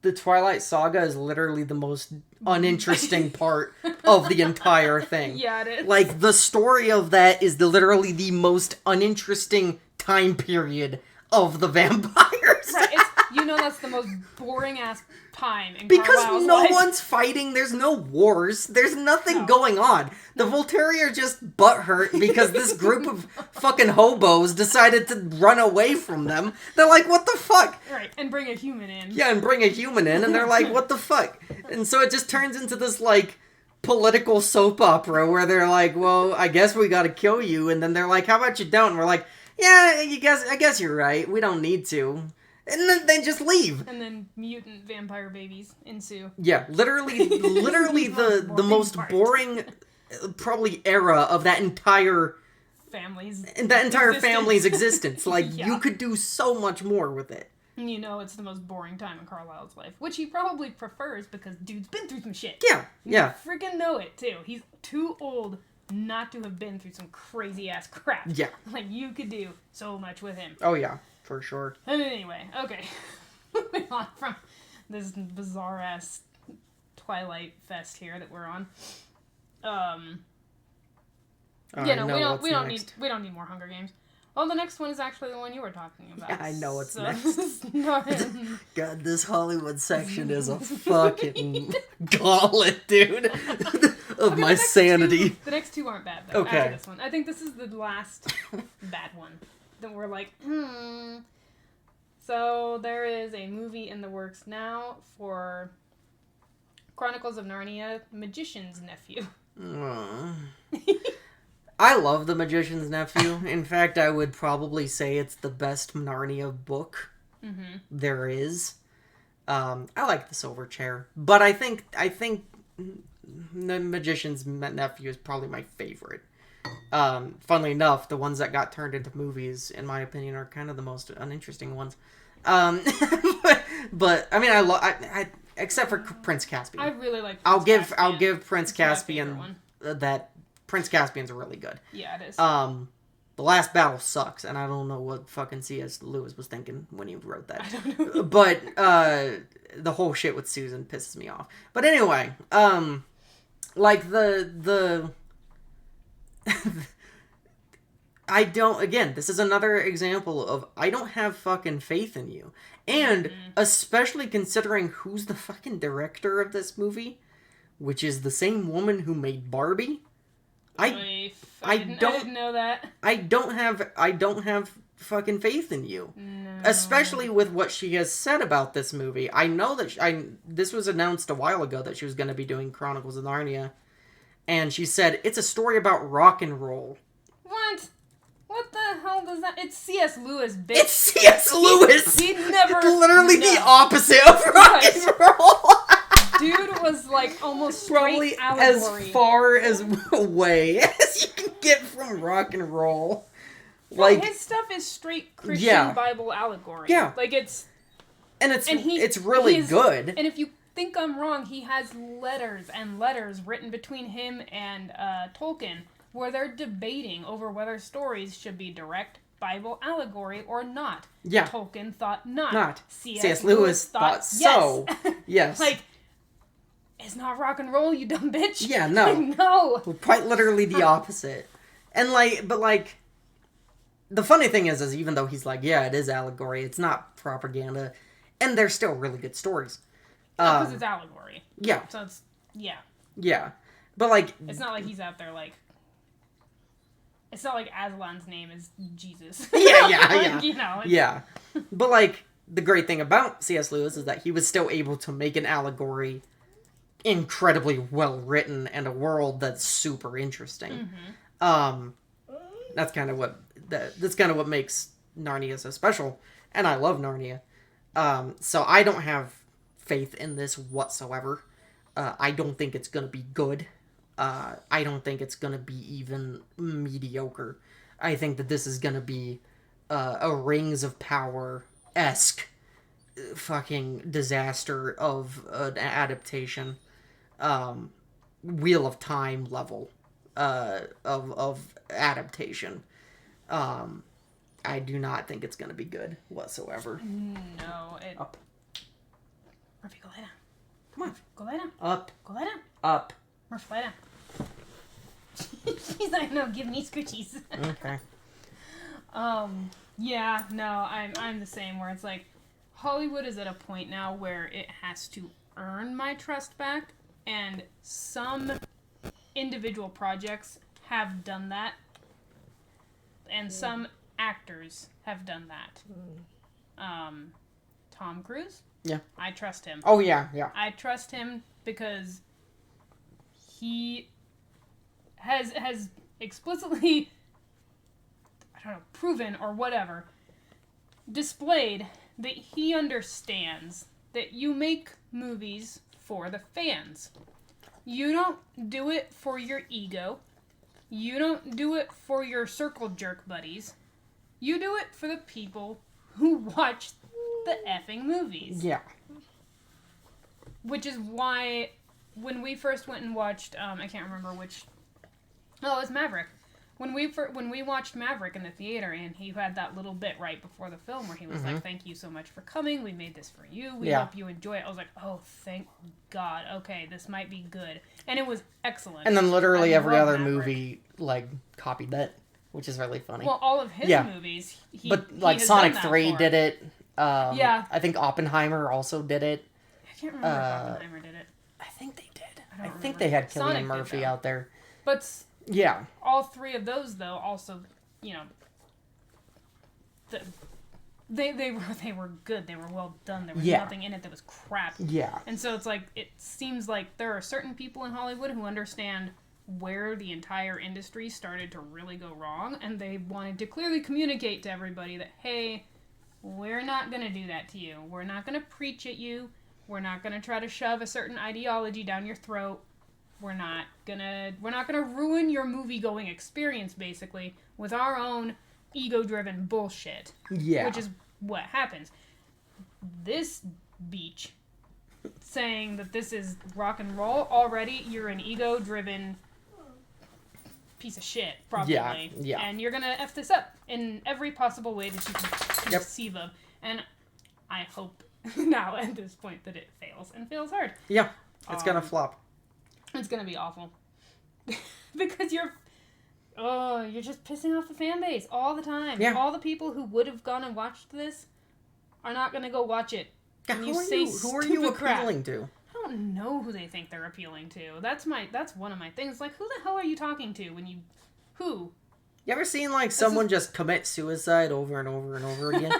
the Twilight Saga is literally the most uninteresting part of the entire thing. Yeah, it is. Like, the story of that is literally the most uninteresting time period of the vampires. Right, that's the most boring ass time in because Carlisle's no life. one's fighting, there's no wars, there's nothing going on. The Volturi are just butthurt because this group of fucking hobos decided to run away from them. They're like, what the fuck? Right, and bring a human in. Yeah, and bring a human in, and they're like, what the fuck? And so it just turns into this, like, political soap opera where they're like, well, I guess we gotta kill you, and then they're like, how about you don't? And we're like, Yeah, I guess you're right. We don't need to. And then just leave. And then mutant vampire babies ensue. Yeah, literally the most boring probably era of that entire family's existence. Like Yeah. you could do so much more with it. You know, it's the most boring time in Carlisle's life, which he probably prefers because dude's been through some shit. Yeah, yeah. You freaking know it too. He's too old not to have been through some crazy ass crap. Yeah. Like you could do so much with him. Oh yeah, for sure. Anyway, okay. Moving on from this bizarre ass Twilight Fest here that we're on. We don't need more Hunger Games. Well, the next one is actually the one you were talking about. Yeah, I know what's so, next. God, this Hollywood section is a fucking gauntlet, dude, of my sanity. The next two aren't bad, though, okay. After this one. I think this is the last bad one. Then we're like, So, there is a movie in the works now for Chronicles of Narnia, Magician's Nephew. I love The Magician's Nephew. In fact, I would probably say it's the best Narnia book there is. I like The Silver Chair, but I think The Magician's Nephew is probably my favorite. Funnily enough, the ones that got turned into movies, in my opinion, are kind of the most uninteresting ones. But I mean, I except for Prince Caspian. I really like. I'll give Prince Caspian that. Prince Caspian's really good. Yeah, it is. The Last Battle sucks, and I don't know what fucking C.S. Lewis was thinking when he wrote that. I don't know. But the whole shit with Susan pisses me off. But anyway, like the I don't. Again, this is another example of I don't have fucking faith in you, and especially considering who's the fucking director of this movie, which is the same woman who made Barbie. I didn't know that. I don't have fucking faith in you. No. Especially with what she has said about this movie. I know that this was announced a while ago that she was going to be doing Chronicles of Narnia. And she said, it's a story about rock and roll. What? What the hell does that... It's C.S. Lewis, bitch. It's C.S. Lewis! He never... It's literally the opposite of rock and roll! Dude was like almost probably straight allegory. As far away as you can get from rock and roll. Like his stuff is straight Christian Bible allegory. Yeah, like it's really good. And if you think I'm wrong, he has letters and letters written between him and Tolkien where they're debating over whether stories should be direct Bible allegory or not. Yeah, Tolkien thought not. C.S. Lewis thought so. Yes. Like. It's not rock and roll, you dumb bitch. Yeah, no. No. Quite literally the opposite. And but the funny thing is even though he's like, yeah, it is allegory, it's not propaganda, and they're still really good stories. Because it's allegory. Yeah. So it's, yeah. Yeah. But it's not like he's out there like, it's not like Aslan's name is Jesus. Yeah. You know. Yeah. But the great thing about C.S. Lewis is that he was still able to make an allegory incredibly well written and a world that's super interesting. That's kind of what makes Narnia so special, and I love Narnia. So I don't have faith in this whatsoever. I don't think it's gonna be good. I don't think it's gonna be even mediocre. I think that this is gonna be a Rings of Power-esque fucking disaster of an adaptation. Wheel of Time level of adaptation. I do not think it's going to be good whatsoever. No, Up. Murphy, go lay down. Come on. Go lay down. Up. Go lay down. Up. Murphy, lay down. She's like, no, give me scoochies. Okay. Yeah, no, I'm the same, where it's like, Hollywood is at a point now where it has to earn my trust back, and some individual projects have done that, and some actors have done that. Tom Cruise? Yeah. I trust him. Oh, yeah. I trust him because he has explicitly... don't know, proven or whatever, displayed that he understands that you make movies for the fans. You don't do it for your ego. You don't do it for your circle jerk buddies. You do it for the people who watch the effing movies. Yeah. Which is why when we first went and watched, I can't remember which. Oh, it was Maverick. When we watched Maverick in the theater, and he had that little bit right before the film where he was like, "Thank you so much for coming. We made this for you. We hope you enjoy it." I was like, "Oh, thank God. Okay, this might be good." And it was excellent. And then literally I every love other Maverick. movie like copied that, which is really funny. Well, all of his movies, but like has Sonic done that 3 for. did it. Yeah. I think Oppenheimer also did it. I can't remember if Oppenheimer did it. I think they did. I don't think remember. they had Cillian Sonic did, Murphy though. out there. But Yeah. all three of those, though, also, they were good. They were well done. There was nothing in it that was crap. Yeah. And so it's like, it seems like there are certain people in Hollywood who understand where the entire industry started to really go wrong, and they wanted to clearly communicate to everybody that, hey, we're not going to do that to you. We're not going to preach at you. We're not going to try to shove a certain ideology down your throat. We're not gonna ruin your movie-going experience, basically, with our own ego-driven bullshit. Yeah. Which is what happens. This beach saying that this is rock and roll, already you're an ego-driven piece of shit, probably. Yeah. And you're gonna F this up in every possible way that you can conceive of. And I hope now at this point that it fails, and fails hard. Yeah. It's gonna flop. It's gonna be awful. Because you're just pissing off the fan base all the time. Yeah. All the people who would have gone and watched this are not gonna go watch it. Yeah, When who are you stupid crap. appealing to? I don't know who they think they're appealing to. That's one of my things. Like, who the hell are you talking to when you... Who? You ever seen like someone just commit suicide over and over and over again?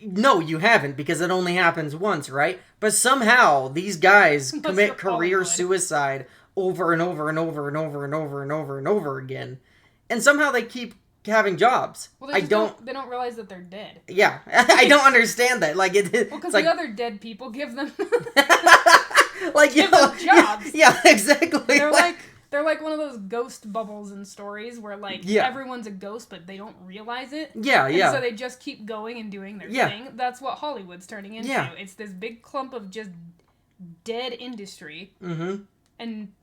No, you haven't, because it only happens once, right? But somehow these guys commit career suicide over and over and over and over and over and over and over again, and somehow they keep having jobs. Well, they don't realize that they're dead. Yeah, I don't understand that. Like it. Well, because the other dead people give them like give them jobs. Yeah, exactly. They're like one of those ghost bubbles in stories where everyone's a ghost but they don't realize it. Yeah. And so they just keep going and doing their thing. That's what Hollywood's turning into. Yeah. It's this big clump of just dead industry. Mm-hmm. And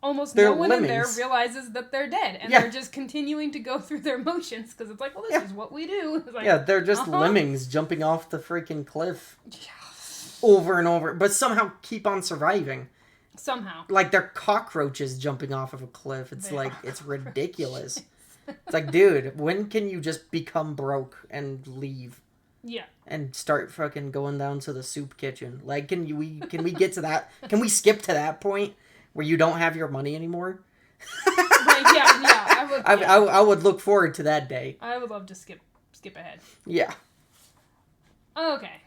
almost They're no one in lemmings. there realizes that they're dead. And they're just continuing to go through their motions because it's like, well, this is what we do. It's like, they're just lemmings jumping off the freaking cliff over and over, but somehow keep on surviving. Somehow. Like they're cockroaches jumping off of a cliff. It's it's ridiculous. It's like, dude, when can you just become broke and leave? Yeah. And start fucking going down to the soup kitchen? Like, can we get to that? Can we skip to that point where you don't have your money anymore? I would look forward to that day. I would love to skip ahead. Yeah. Okay.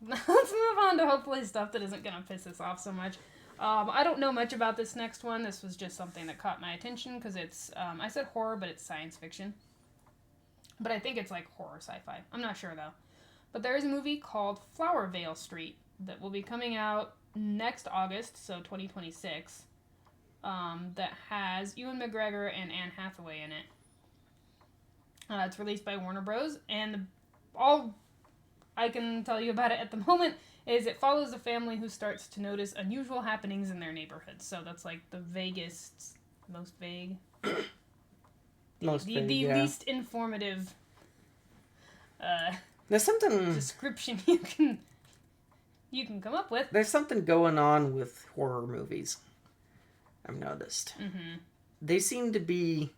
Let's move on to hopefully stuff that isn't going to piss us off so much. I don't know much about this next one. This was just something that caught my attention because it's, I said horror, but it's science fiction. But I think it's like horror sci-fi. I'm not sure though. But there is a movie called Flowervale Street that will be coming out next August, so 2026, that has Ewan McGregor and Anne Hathaway in it. It's released by Warner Bros. And all I can tell you about it at the moment is it follows a family who starts to notice unusual happenings in their neighborhood. So that's like the vaguest, most vague, the least informative there's something description you can come up with. There's something going on with horror movies, I've noticed. Mm-hmm. They seem to be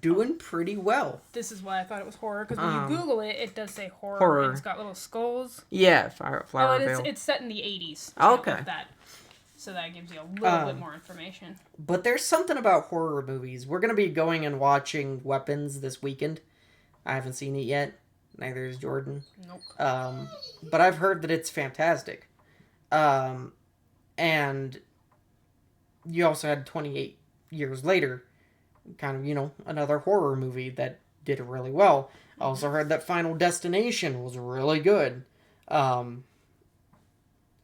doing pretty well. This is why I thought it was horror, because when you Google it, it does say horror. Horror. It's got little skulls. Yeah, Flowervale. It's set in the 80s. Okay. So that gives you a little bit more information. But there's something about horror movies. We're going to be going and watching Weapons this weekend. I haven't seen it yet. Neither is Jordan. Nope. But I've heard that it's fantastic. And you also had 28 Years Later, kind of, another horror movie that did really well. I also heard that Final Destination was really good. I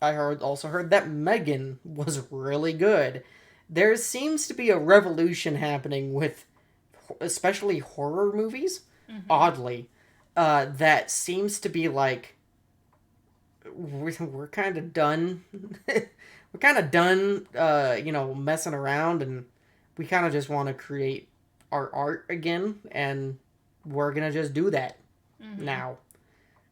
also heard that Megan was really good. There seems to be a revolution happening with, especially horror movies, oddly, that seems to be like, we're kind of done. We're kind of done, messing around, and we kind of just want to create our art again, and we're gonna just do that now.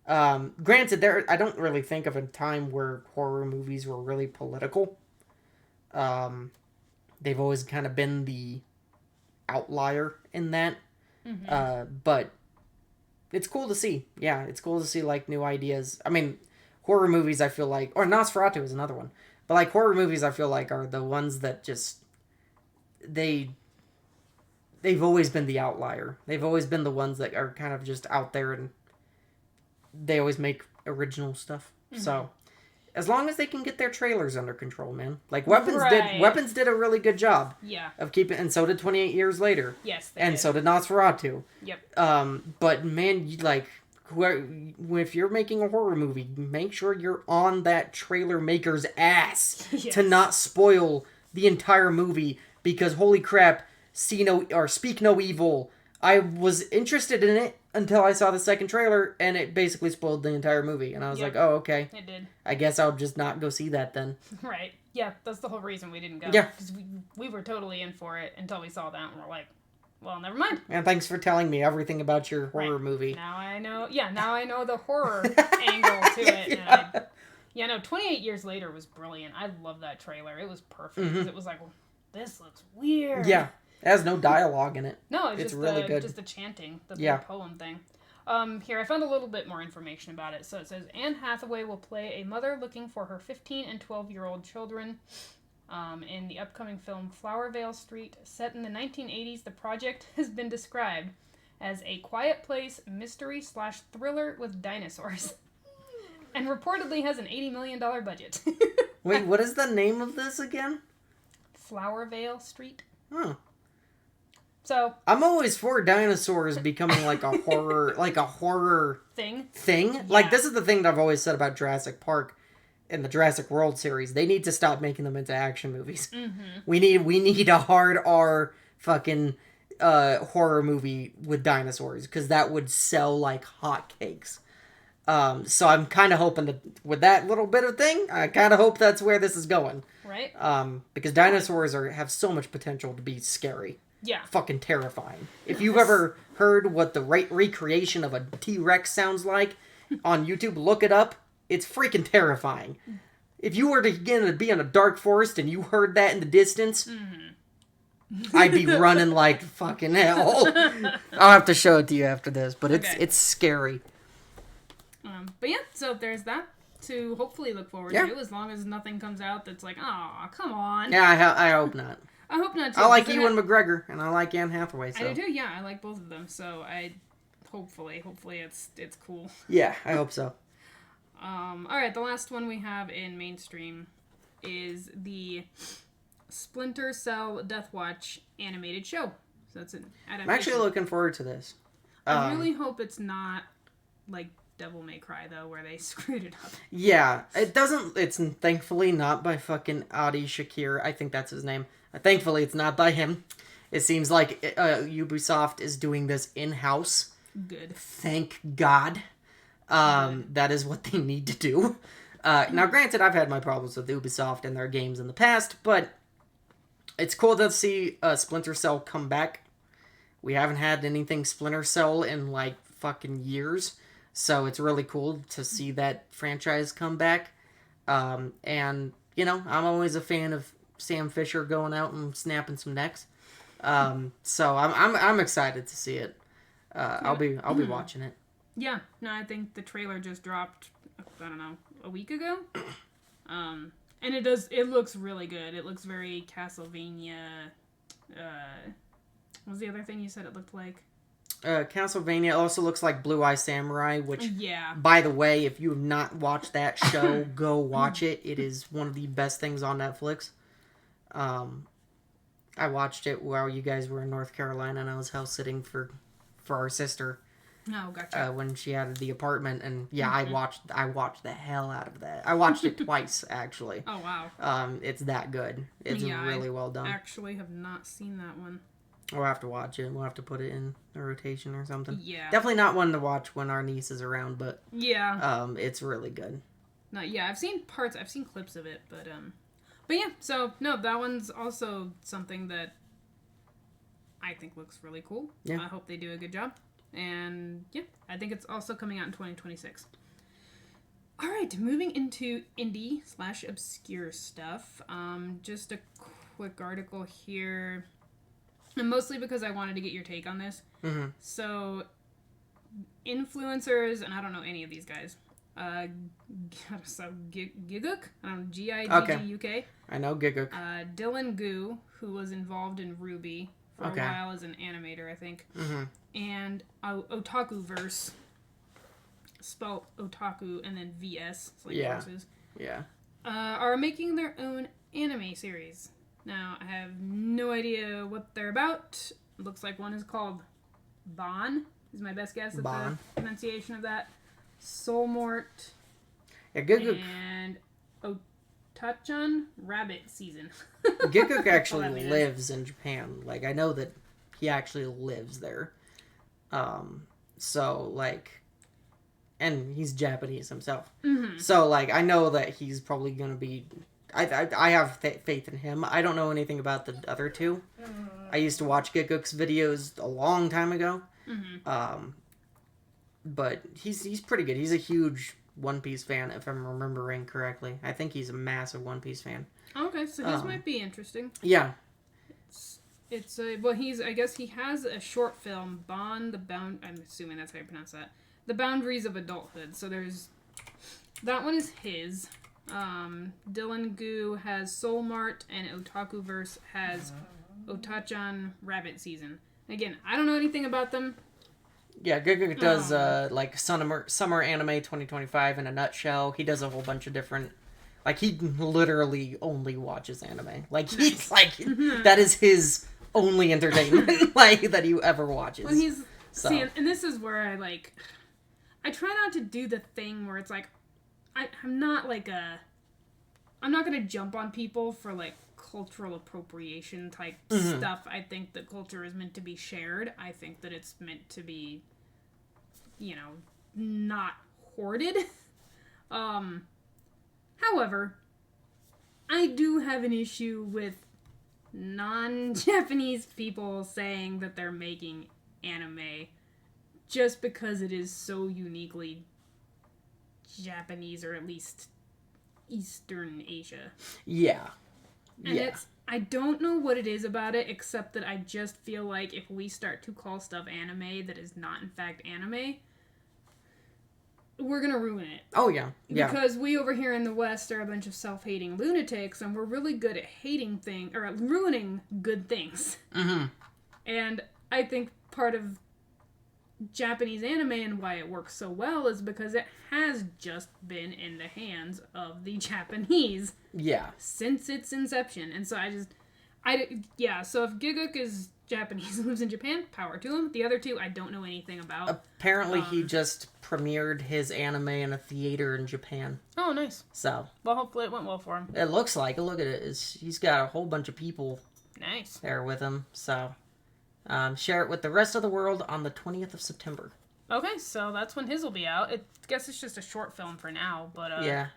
Granted, I don't really think of a time where horror movies were really political. They've always kind of been the outlier in that. But it's cool to see. Yeah, it's cool to see, like, new ideas. I mean, horror movies, I feel like, or Nosferatu is another one. But, like, horror movies, I feel like, are the ones that just, they've always been the outlier. They've always been the ones that are kind of just out there, and they always make original stuff. So, as long as they can get their trailers under control, man. Like, Weapons did a really good job. Yeah. Of keeping, and so did 28 Years Later. Yes, they and did. so did Nosferatu. Yep. But man, if you're making a horror movie, make sure you're on that trailer maker's ass to not spoil the entire movie, because holy crap, Speak No Evil. I was interested in it until I saw the second trailer, and it basically spoiled the entire movie. And I was like, oh, okay. It did. I guess I'll just not go see that then. Right. Yeah, that's the whole reason we didn't go. Yeah. Because we were totally in for it until we saw that, and we're like, well, never mind. And thanks for telling me everything about your horror movie. Now I know. Yeah, now I know the horror angle to it. And no, 28 Years Later was brilliant. I love that trailer. It was perfect because it was like, well, this looks weird. Yeah. It has no dialogue in it. No, it's just really good. Just the chanting, the poem thing. Here, I found a little bit more information about it. So it says, Anne Hathaway will play a mother looking for her 15 and 12-year-old children. In the upcoming film Flower Vale Street, set in the 1980s, the project has been described as a quiet place mystery/thriller with dinosaurs. And reportedly has an $80 million budget. Wait, what is the name of this again? Flower Vale Street. Huh. So I'm always for dinosaurs becoming like a horror thing. Yeah. Like, this is the thing that I've always said about Jurassic Park and the Jurassic World series. They need to stop making them into action movies. We need a hard R fucking horror movie with dinosaurs, because that would sell like hotcakes. So I'm kind of hoping that with that little bit of thing, I kind of hope that's where this is going. Right. Because dinosaurs have so much potential to be scary. Yeah. Fucking terrifying. If you've ever heard what the recreation of a T-Rex sounds like on YouTube, look it up. It's freaking terrifying. If you were to be in a dark forest and you heard that in the distance, I'd be running like fucking hell. I'll have to show it to you after this, but it's scary. But yeah, so there's that to hopefully look forward to, as long as nothing comes out that's like, oh, come on. Yeah, I hope not. I hope not too. I like Ewan McGregor, and I like Anne Hathaway. So. I do too. Yeah, I like both of them. So hopefully it's cool. Yeah, I hope so. All right, the last one we have in mainstream is the Splinter Cell Death Watch animated show. So that's an adaptation. I'm actually looking forward to this. I really hope it's not like Devil May Cry, though, where they screwed it up. Yeah, it's thankfully not by fucking Adi Shakir. I think that's his name. Thankfully, it's not by him. It seems like Ubisoft is doing this in-house. Good. Thank God. That is what they need to do. Now, granted, I've had my problems with Ubisoft and their games in the past, but it's cool to see Splinter Cell come back. We haven't had anything Splinter Cell in, like, fucking years. So it's really cool to see that franchise come back. And, I'm always a fan of Sam Fisher going out and snapping some necks. So I'm excited to see it. I'll be watching it. Yeah, no, I think the trailer just dropped, I don't know, a week ago. And it looks really good. It looks very Castlevania. What was the other thing you said it looked like? Castlevania also looks like Blue Eye Samurai, which, by the way, if you have not watched that show, go watch it. It is one of the best things on Netflix. I watched it while you guys were in North Carolina, and I was house sitting for our sister Oh, gotcha. when she had the apartment, and yeah, Mm-hmm. I watched the hell out of that. I watched it twice actually. Oh, wow. It's that good. It's Yeah, really well done. Actually have not seen that one. We'll have to watch it. We'll have to put it in a rotation or something. Yeah. Definitely not one to watch when our niece is around, but Yeah. it's really good. No, yeah, I've seen clips of it, but yeah, so no, that one's also something that I think looks really cool. Yeah. I hope they do a good job. And yeah, I think it's also coming out in 2026. All right, moving into indie/obscure stuff. Just a quick article here. And mostly because I wanted to get your take on this. Mm-hmm. So, influencers, and I don't know any of these guys. So Giguk, Gigguk. I know Giguk. Dallan Gu, who was involved in Ruby for a while as an animator, I think. Mm-hmm. And Otakuverse, spelled Otaku and then VS, it's like verses. Yeah. Are making their own anime series. Now, I have no idea what they're about. It looks like one is called Bon, is my best guess at the pronunciation of that. Soulmort. Yeah, Giguk. And Otachan Rabbit Season. Giguk actually lives in Japan. Like, I know that he actually lives there. So, like, and he's Japanese himself. Mm-hmm. So, like, I know that he's probably going to be... I have faith in him. I don't know anything about the other two. I used to watch Giguk's videos a long time ago. Mm-hmm. But he's pretty good. He's a huge One Piece fan, if I'm remembering correctly. I think he's a massive One Piece fan. Okay, so his might be interesting. Yeah. It's I guess he has a short film, I'm assuming that's how you pronounce that. The Boundaries of Adulthood. So that one is his. Dallan Gu has Soulmart, and Otakuverse has Otachan Rabbit Season. Again, I don't know anything about them. Yeah, Giguk does like summer anime 2025 in a nutshell. He does a whole bunch of different, like, he literally only watches anime. Like, he's like that is his only entertainment like that he ever watches. Well, see, and this is where I try not to do the thing where it's like I'm not gonna jump on people for like cultural appropriation type stuff. I think that culture is meant to be shared. I think that it's meant to be, not hoarded. However, I do have an issue with non-Japanese people saying that they're making anime just because it is so uniquely Japanese, or at least Eastern Asia. Yeah. And I don't know what it is about it, except that I just feel like if we start to call stuff anime that is not in fact anime, we're gonna ruin it. Oh, yeah. Yeah. Because we over here in the West are a bunch of self-hating lunatics, and we're really good at ruining good things. Mm-hmm. And I think part of Japanese anime and why it works so well is because it has just been in the hands of the Japanese since its inception. And so so if Giguk is Japanese and lives in Japan, power to him. The other two I don't know anything about. Apparently he just premiered his anime in a theater in Japan. Oh, nice. So, well, hopefully it went well for him. It looks like it. Look at it. He's got a whole bunch of people there with him. So, share it with the rest of the world on the 20th of September. Okay, so that's when his will be out. I guess it's just a short film for now, but yeah,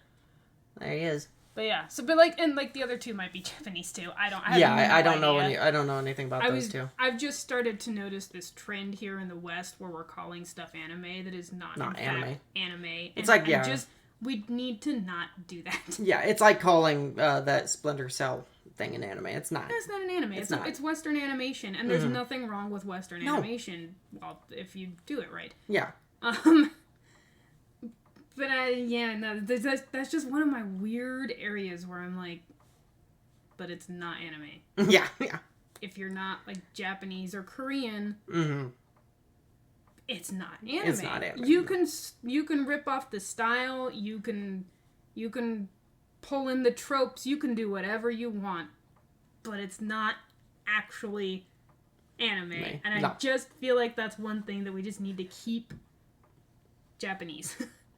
there he is. But yeah, so the other two might be Japanese too. I don't know anything about those two. I've just started to notice this trend here in the West where we're calling stuff anime that is not anime. It's we need to not do that. Yeah, it's like calling that Splinter Cell thing an anime. It's not. It's not an anime. It's Western animation, and there's nothing wrong with Western animation. Well, if you do it right. Yeah. But that's just one of my weird areas where I'm like, but it's not anime. Yeah. If you're not like Japanese or Korean, it's not anime. It's not anime. You can rip off the style. You can pull in the tropes. You can do whatever you want, but it's not actually anime. And I No. just feel like that's one thing that we just need to keep Japanese.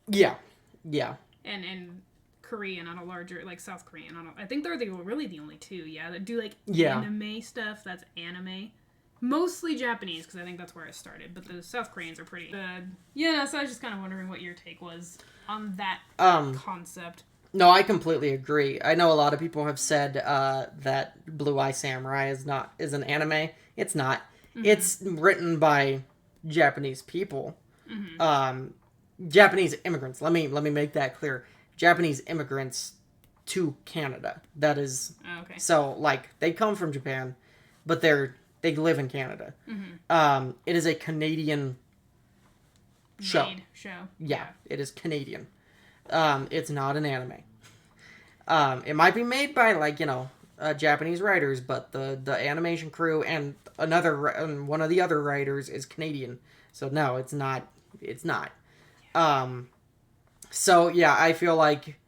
Yeah. Yeah. and Korean on a larger, like South Korean on I think they're really the only two, that do like Yeah. anime stuff. That's anime. Mostly Japanese, because I think that's where I started. But the South Koreans are pretty good. Yeah, so I was just kind of wondering what your take was on that concept. No, I completely agree. I know a lot of people have said that Blue Eye Samurai is an anime. It's not. Mm-hmm. It's written by Japanese people. Mm-hmm. Japanese immigrants. Let me make that clear. Japanese immigrants to Canada. That is okay. So like they come from Japan, but they live in Canada. Mm-hmm. It is a Canadian show. Yeah, it is Canadian. It's not an anime. It might be made by Japanese writers, but the animation crew and one of the other writers is Canadian. So no, it's not. It's not. So yeah, I feel like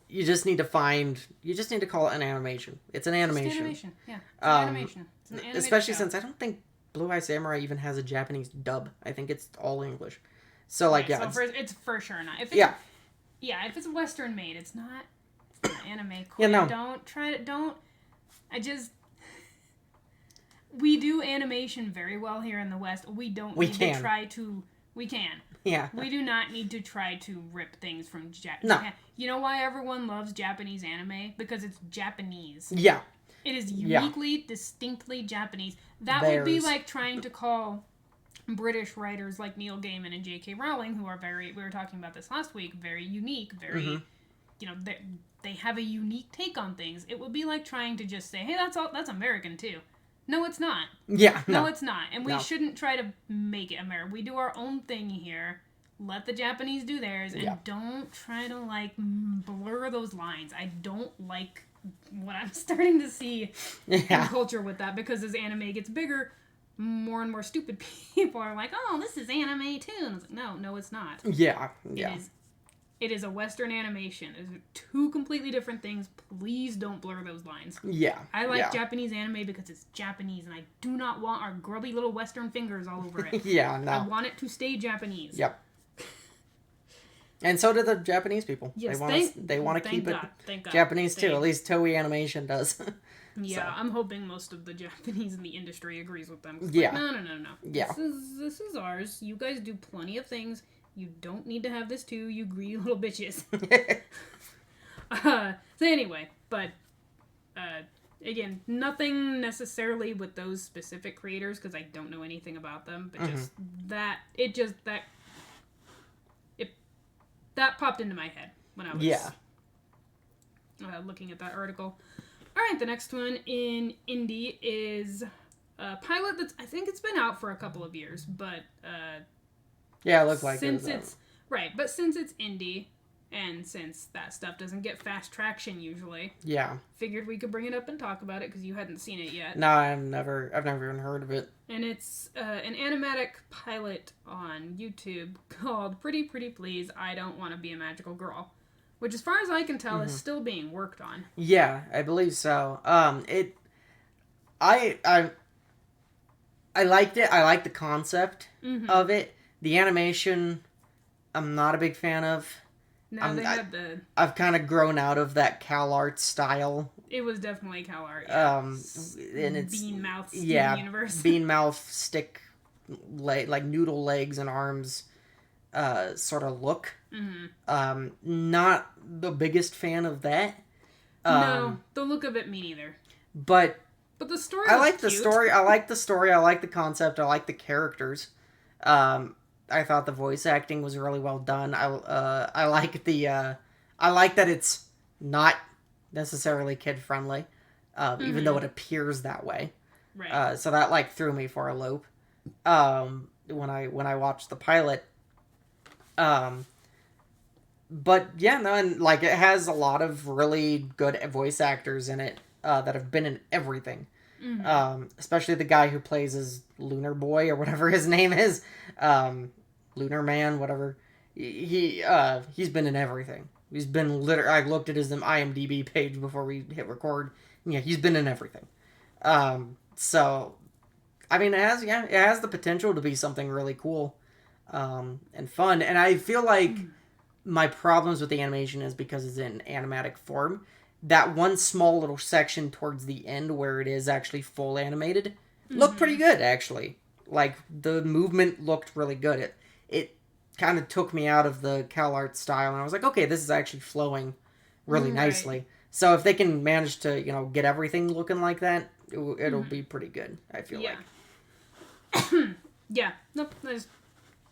you just need to call it an animation. It's an animation. It's animation. Yeah. It's an animation. It's an animated especially show. Since I don't think Blue Eye Samurai even has a Japanese dub. I think it's all English. So like so it's for sure not. If it's Western made, it's not anime. Cool. Yeah, no. Don't try to. Don't. We do animation very well here in the West. We don't need to try to. We can. Yeah. We do not need to try to rip things from Japan. No. You know why everyone loves Japanese anime? Because it's Japanese. Yeah. It is uniquely, distinctly Japanese. That would be like trying to call British writers like Neil Gaiman and J.K. Rowling, who are we were talking about this last week, very unique, very, they have a unique take on things. It would be like trying to just say, hey, that's American too. No, it's not. Yeah, no, it's not. And we shouldn't try to make it American. We do our own thing here. Let the Japanese do theirs, and don't try to blur those lines. I don't like what I'm starting to see in culture with that, because as anime gets bigger, more and more stupid people are like, oh, this is anime too. And it's like, no, it's not. Yeah. It is a Western animation. It's two completely different things. Please don't blur those lines. Yeah. I like Japanese anime because it's Japanese, and I do not want our grubby little Western fingers all over it. Yeah, no. I want it to stay Japanese. Yep. And so do the Japanese people. Yes, they want to keep it Thank God. Japanese too. At least Toei Animation does. Yeah, so. I'm hoping most of the Japanese in the industry agrees with them. Yeah. Like, no. Yeah. This is ours. You guys do plenty of things. You don't need to have this too, you greedy little bitches. So anyway, but again, nothing necessarily with those specific creators, because I don't know anything about them, but that popped into my head when I was looking at that article. All right, the next one in indie is a pilot that's, I think it's been out for a couple of years, but yeah, it looked like since it's right, but since it's indie, and since that stuff doesn't get fast traction usually, figured we could bring it up and talk about it because you hadn't seen it yet. No, I've never even heard of it. And it's an animatic pilot on YouTube called "Pretty Pretty Please, I Don't Want to Be a Magical Girl," which, as far as I can tell, is still being worked on. Yeah, I believe so. I liked it. I liked the concept of it. The animation, I'm not a big fan of. No, I've kind of grown out of that Cal Art style. It was definitely Cal Art. Yeah. And it's bean mouth universe. Bean mouth stick, like noodle legs and arms, sort of look. Mm-hmm. Not the biggest fan of that. No, the look of it, me neither. But the story. I like the story. I like the story. I like the concept. I like the characters. I thought the voice acting was really well done. I like I like that it's not necessarily kid friendly, even though it appears that way. Right. So that threw me for a loop. When I watched the pilot. But yeah, no, and it has a lot of really good voice actors in it that have been in everything. Mm-hmm. Especially the guy who plays as Lunar Boy or whatever his name is. Lunar Man, whatever. He's been in everything. He's been I looked at his IMDb page before we hit record. Yeah, he's been in everything. So, I mean, it has the potential to be something really cool, and fun. And I feel like my problems with the animation is because it's in animatic form. That one small little section towards the end where it is actually full animated looked pretty good, actually. Like, the movement looked really good. It kind of took me out of the CalArt style, and I was like, okay, this is actually flowing really nicely. So if they can manage to, get everything looking like that, it'll be pretty good, I feel like. Yeah. Nope.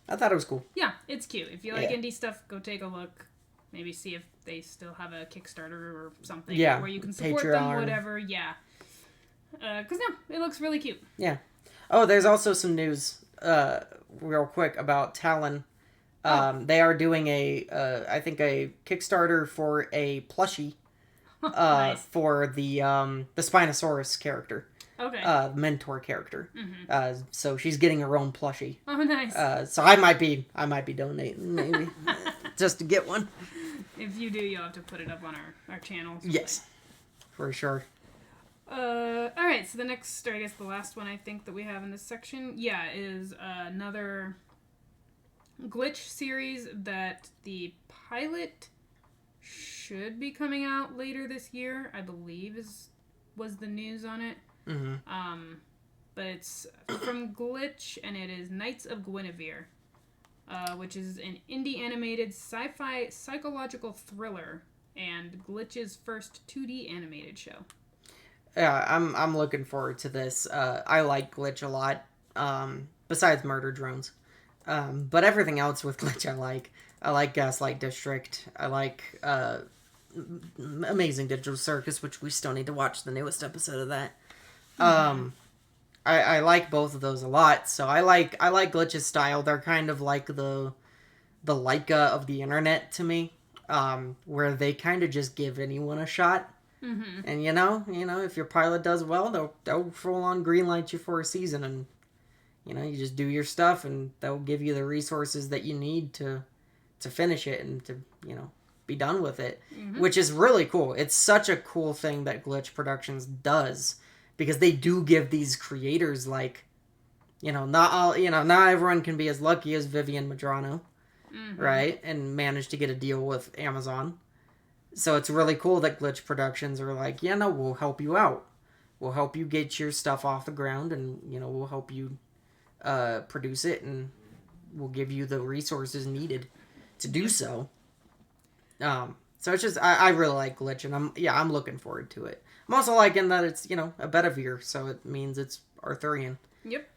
I thought it was cool. Yeah, it's cute. If you like indie stuff, go take a look. Maybe see if they still have a Kickstarter or something where you can support them, whatever. Yeah. Because, it looks really cute. Yeah. Oh, there's also some news, real quick, about Talon. They are doing I think a Kickstarter for a plushie Nice. for the Spinosaurus character. Okay. Mentor character. So she's getting her own plushie. Oh, nice. So I might be donating, maybe, just to get one. If you do, you'll have to put it up on our channel. Yes, for sure. Alright, so the next, or I guess the last one I think that we have in this section, is another glitch series that the pilot should be coming out later this year, I believe was the news on it. But it's from Glitch, and it is Knights of Guinevere, which is an indie animated sci-fi psychological thriller and Glitch's first 2D animated show. Yeah, I'm looking forward to this. I like Glitch a lot, besides Murder Drones. But everything else with Glitch I like. I like Gaslight District. I like Amazing Digital Circus, which we still need to watch the newest episode of that. I like both of those a lot. So I like Glitch's style. They're kind of like the Leica of the internet to me, where they kind of just give anyone a shot. And if your pilot does well, they'll full on greenlight you for a season, and you just do your stuff, and they'll give you the resources that you need to finish it and to be done with it, which is really cool. It's such a cool thing that Glitch Productions does, because they do give these creators, like, not everyone can be as lucky as Vivian Madrano, right, and manage to get a deal with Amazon. So it's really cool that Glitch Productions are like, we'll help you out. We'll help you get your stuff off the ground, and, we'll help you produce it, and we'll give you the resources needed to do so. So it's just, I really like Glitch, and I'm looking forward to it. I'm also liking that it's, a Bedivere, so it means it's Arthurian. Yep.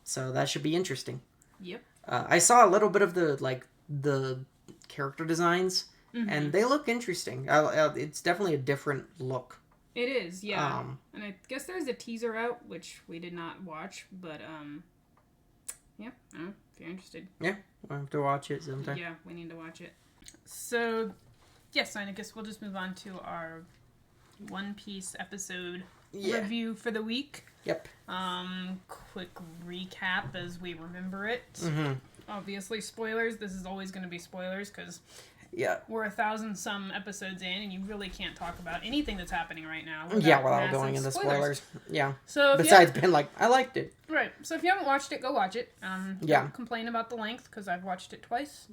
So that should be interesting. Yep. I saw a little bit of the character designs, and they look interesting. It's definitely a different look. It is, yeah. And I guess there's a teaser out, which we did not watch, but, if you're interested. Yeah, we'll have to watch it sometime. Yeah, we need to watch it. So, yes, I guess we'll just move on to our One Piece episode review for the week. Yep. Quick recap as we remember it. Obviously, spoilers. This is always going to be spoilers, because we're 1,000-some episodes in, and you really can't talk about anything that's happening right now without going into spoilers. Yeah. So besides being like, I liked it. Right. So if you haven't watched it, go watch it. Don't complain about the length, because I've watched it twice.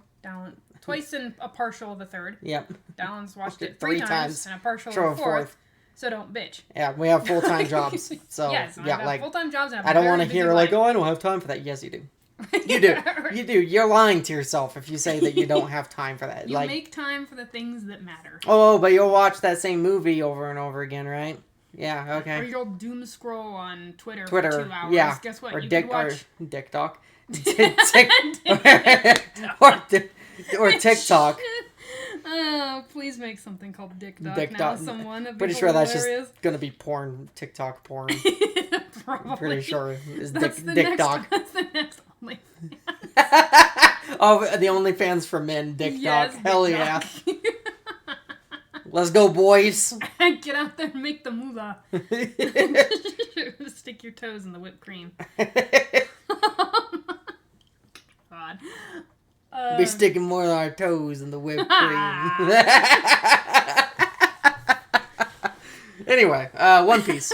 Twice and a partial of a third. Yep. Dallan's watched it 3 times and a partial of a fourth. So don't bitch. Yeah, we have full-time jobs. So yes, I have full-time jobs. And I don't want to hear I don't have time for that. Yes, you do. You do. You do. You're lying to yourself if you say that you don't have time for that. You make time for the things that matter. Oh, but you'll watch that same movie over and over again, right? Yeah, okay. Or you'll doom scroll on Twitter for 2 hours. Yeah. Guess what? Or You can watch... Dick Doc. or TikTok. Oh, please make something called Dick Doc. Dick now Doc. someone. Pretty sure that's just going to be porn, TikTok porn. Probably. I'm pretty sure it's That's Dick Doc. That's the next OnlyFans. Oh, the OnlyFans for men, Dick Doc. Hell Dick yeah. Doc. Let's go, boys. Get out there and make the moolah. Stick your toes in the whipped cream. God. Be sticking more of our toes in the whipped cream. Anyway, One Piece.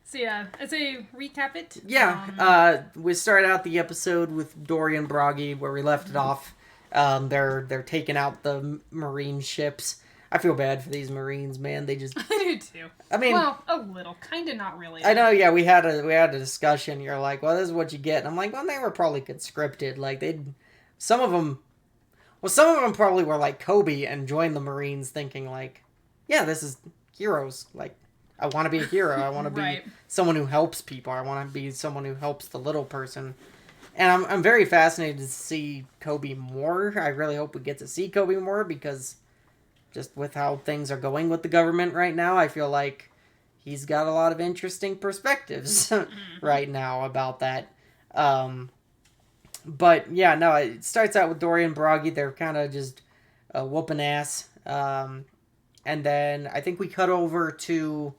So yeah, I'd say recap it. Yeah, we started out the episode with Dory and Bragi where we left it off. They're taking out the marine ships. I feel bad for these Marines, man. They just I do too. I mean, well, a little, kind of, not really. I know. Yeah, we had a discussion. You're like, well, this is what you get. And I'm like, well, they were probably conscripted. Like some of them. Well, some of them probably were like Kobe and joined the Marines, thinking like, yeah, this is heroes. Like, I want to be a hero. I want to be Right. someone who helps people. I want to be someone who helps the little person. And I'm very fascinated to see Kobe more. I really hope we get to see Kobe more because just with how things are going with the government right now, I feel like he's got a lot of interesting perspectives right now about that. But yeah, no, it starts out with Dory and Bragi. They're kind of just whooping ass. And then I think we cut over to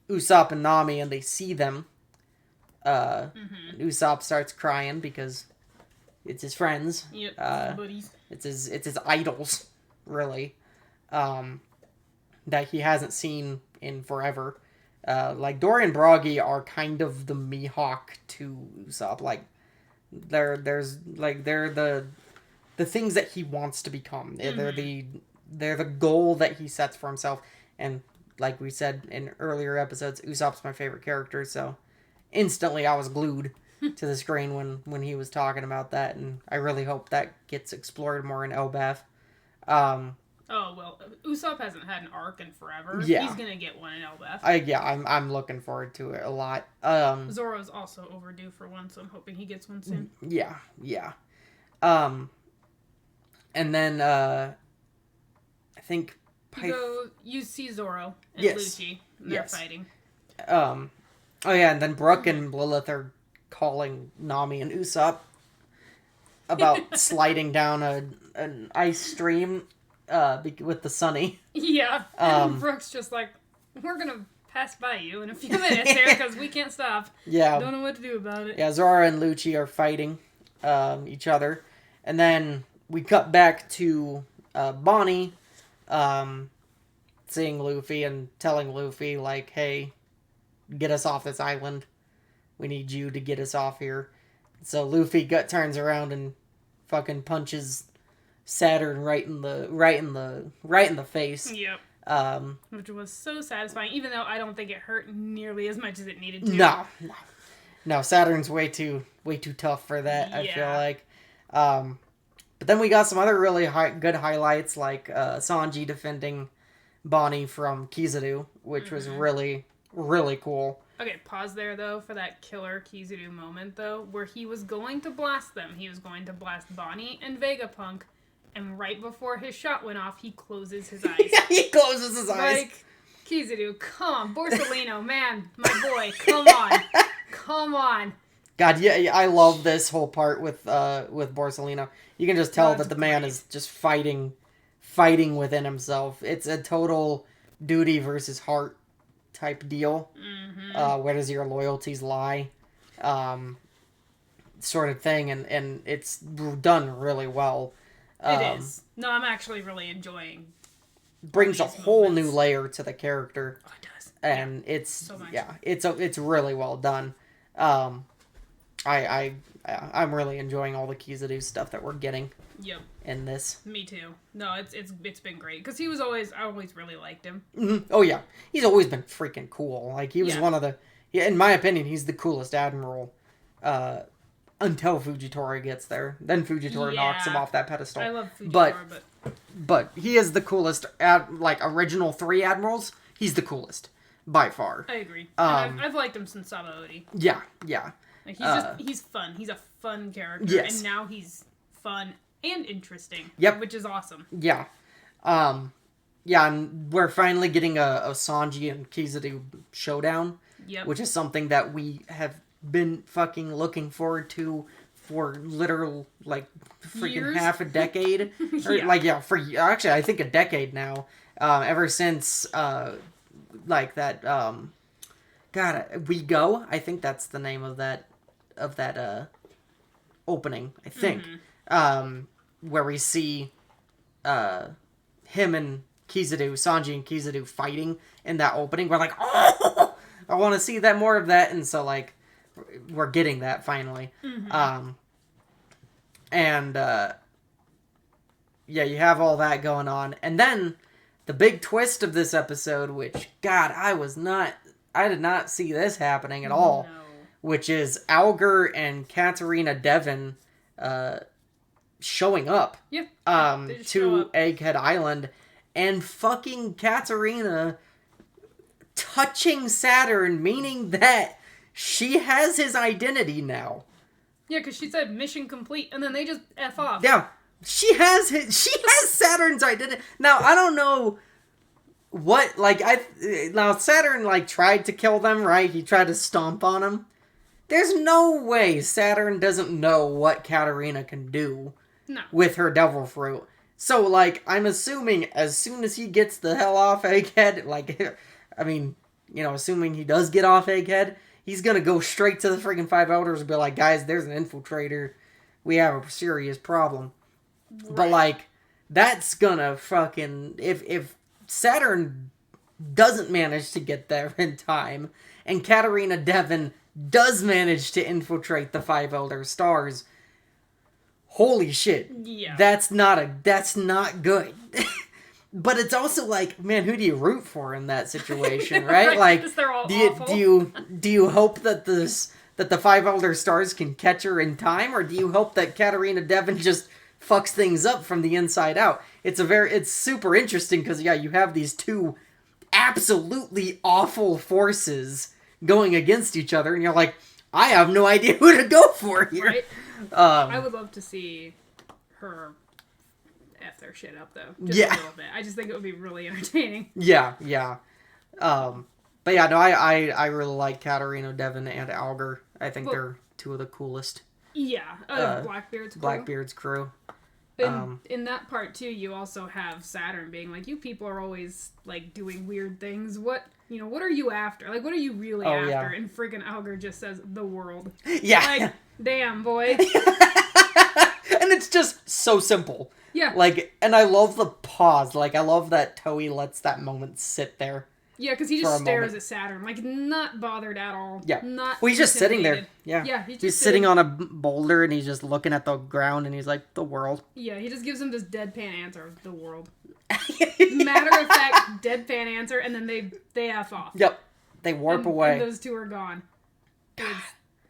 Usopp and Nami and they see them. And Usopp starts crying because it's his friends. Yep, buddies. It's his idols, really. That he hasn't seen in forever. Like Dory and Bragi are kind of the Mihawk to Usopp. Like they're the things that he wants to become. They're the goal that he sets for himself. And like we said in earlier episodes, Usopp's my favorite character, so instantly I was glued to the screen when he was talking about that, and I really hope that gets explored more in Elbaf. Oh, well, Usopp hasn't had an arc in forever. Yeah. He's gonna get one in Elbaf. I'm looking forward to it a lot. Zoro's also overdue for one, so I'm hoping he gets one soon. Yeah. And then, I think... You see Zoro and Yes. Lucci. They're fighting. Oh yeah, and then Brooke and Lilith are calling Nami and Usopp about sliding down an ice stream with the Sunny. Yeah, and Brooke's just like, we're gonna pass by you in a few minutes here because we can't stop. Yeah. Don't know what to do about it. Yeah, Zora and Lucci are fighting each other. And then we cut back to Bonnie seeing Luffy and telling Luffy, like, hey, get us off this island. We need you to get us off here. So Luffy turns around and fucking punches Saturn right in the face. Yep. Which was so satisfying, even though I don't think it hurt nearly as much as it needed to. No, Saturn's way too tough for that. Yeah. I feel like. But then we got some other really good highlights, like Sanji defending Bonnie from Kizaru, which was really, really cool. Okay, pause there, though, for that killer Kizaru moment, though, where he was going to blast them. He was going to blast Bonnie and Vegapunk, and right before his shot went off, he closes his eyes. Yeah, he closes his eyes. Like, Kizaru, come on. Borsalino, man, my boy, come on. Come on. God, yeah, I love this whole part with Borsalino. You can just tell that the man is just fighting within himself. It's a total duty versus heart type deal. Mm-hmm. Where does your loyalties lie? Sort of thing, and it's done really well. It is. No, I'm actually really enjoying. Brings a whole new layer to the character. Oh, it does. And yeah. it's so much. It's really well done. I'm really enjoying all the Kizaru stuff that we're getting. Yep. In this. Me too. No, it's been great because I always really liked him. Mm-hmm. Oh yeah, he's always been freaking cool. Like he was one of the, in my opinion, he's the coolest admiral. Until Fujitora gets there, then Fujitora knocks him off that pedestal. I love Fujitora, but he is the coolest. Original 3 admirals, he's the coolest by far. I agree. I've liked him since Sabaody. Yeah. Like he's fun. He's a fun character, and now he's fun and interesting. Yep. Which is awesome. Yeah. And we're finally getting a Sanji and Kizaru showdown. Yep. Which is something that we have been fucking looking forward to for literal, like, freaking years? half a decade. For actually, I think a decade now. Ever since, We Go? I think that's the name of that opening, I think. Mm-hmm. Where we see him and Kizaru, Sanji and Kizaru fighting in that opening. We're like, oh! I want to see that more of that, and so like we're getting that finally. And yeah, you have all that going on, and then the big twist of this episode, which God, I did not see this happening at all. No. Which is Alger and Katarina Devon showing up Yeah. They just to show up. Egghead Island, and fucking Katarina touching Saturn, meaning that she has his identity now. Yeah, because she said mission complete, and then they just F off. Yeah, she has Saturn's identity. Now, I don't know what, like, now Saturn, like, tried to kill them, right? He tried to stomp on them. There's no way Saturn doesn't know what Katarina can do with her devil fruit. So, like, I'm assuming as soon as he gets the hell off Egghead, like, I mean, you know, assuming he does get off Egghead, he's gonna go straight to the friggin' Five Elders and be like, guys, there's an infiltrator. We have a serious problem. Right. But, like, that's gonna fucking... If Saturn doesn't manage to get there in time, and Katarina Devon does manage to infiltrate the Five Elder Stars, holy shit. Yeah. That's not good. But it's also like, man, who do you root for in that situation, right? Like, they're all do you hope that the Five Elder Stars can catch her in time, or do you hope that Katarina Devon just fucks things up from the inside out? It's super interesting because, yeah, you have these two absolutely awful forces going against each other, and you're like, I have no idea who to go for here. Right? I would love to see her F their shit up, though. Just a little bit. I just think it would be really entertaining. Yeah. But yeah, no, I really like Katarina Devon and Alger. I think they're two of the coolest. Yeah, Blackbeard's crew. Blackbeard's crew. In that part, too, you also have Saturn being like, you people are always, like, doing weird things. What are you after? Like, what are you really after? Yeah. And friggin' Alger just says, the world. Yeah. Like, damn, boy. And it's just so simple. Yeah. Like, and I love the pause. Like, I love that Toei lets that moment sit there. Yeah, because he just stares at Saturn, like, not bothered at all. Yeah. Not he's just sitting there. Yeah. Yeah, he's sitting on a boulder, and he's just looking at the ground, and he's like, the world. Yeah, he just gives him this deadpan answer, the world. Matter of fact, deadpan answer, and then they F off. Yep. They warp away. And those two are gone.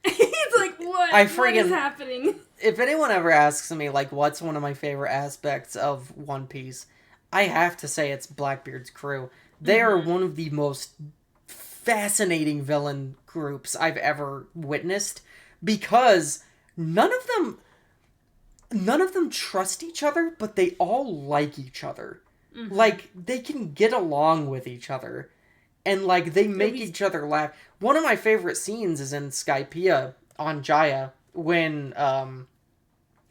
It's like, what? What is happening? If anyone ever asks me, like, what's one of my favorite aspects of One Piece, I have to say it's Blackbeard's crew. They are one of the most fascinating villain groups I've ever witnessed, because none of them trust each other, but they all like each other. Mm-hmm. Like, they can get along with each other, and, like, they make each other laugh. One of my favorite scenes is in Skypiea on Jaya, when,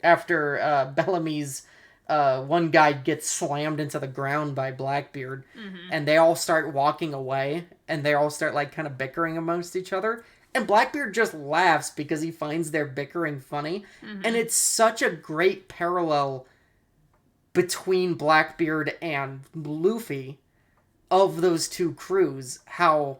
after Bellamy's one guy gets slammed into the ground by Blackbeard, and they all start walking away, and they all start, like, kind of bickering amongst each other, and Blackbeard just laughs because he finds their bickering funny, and it's such a great parallel between Blackbeard and Luffy of those two crews, how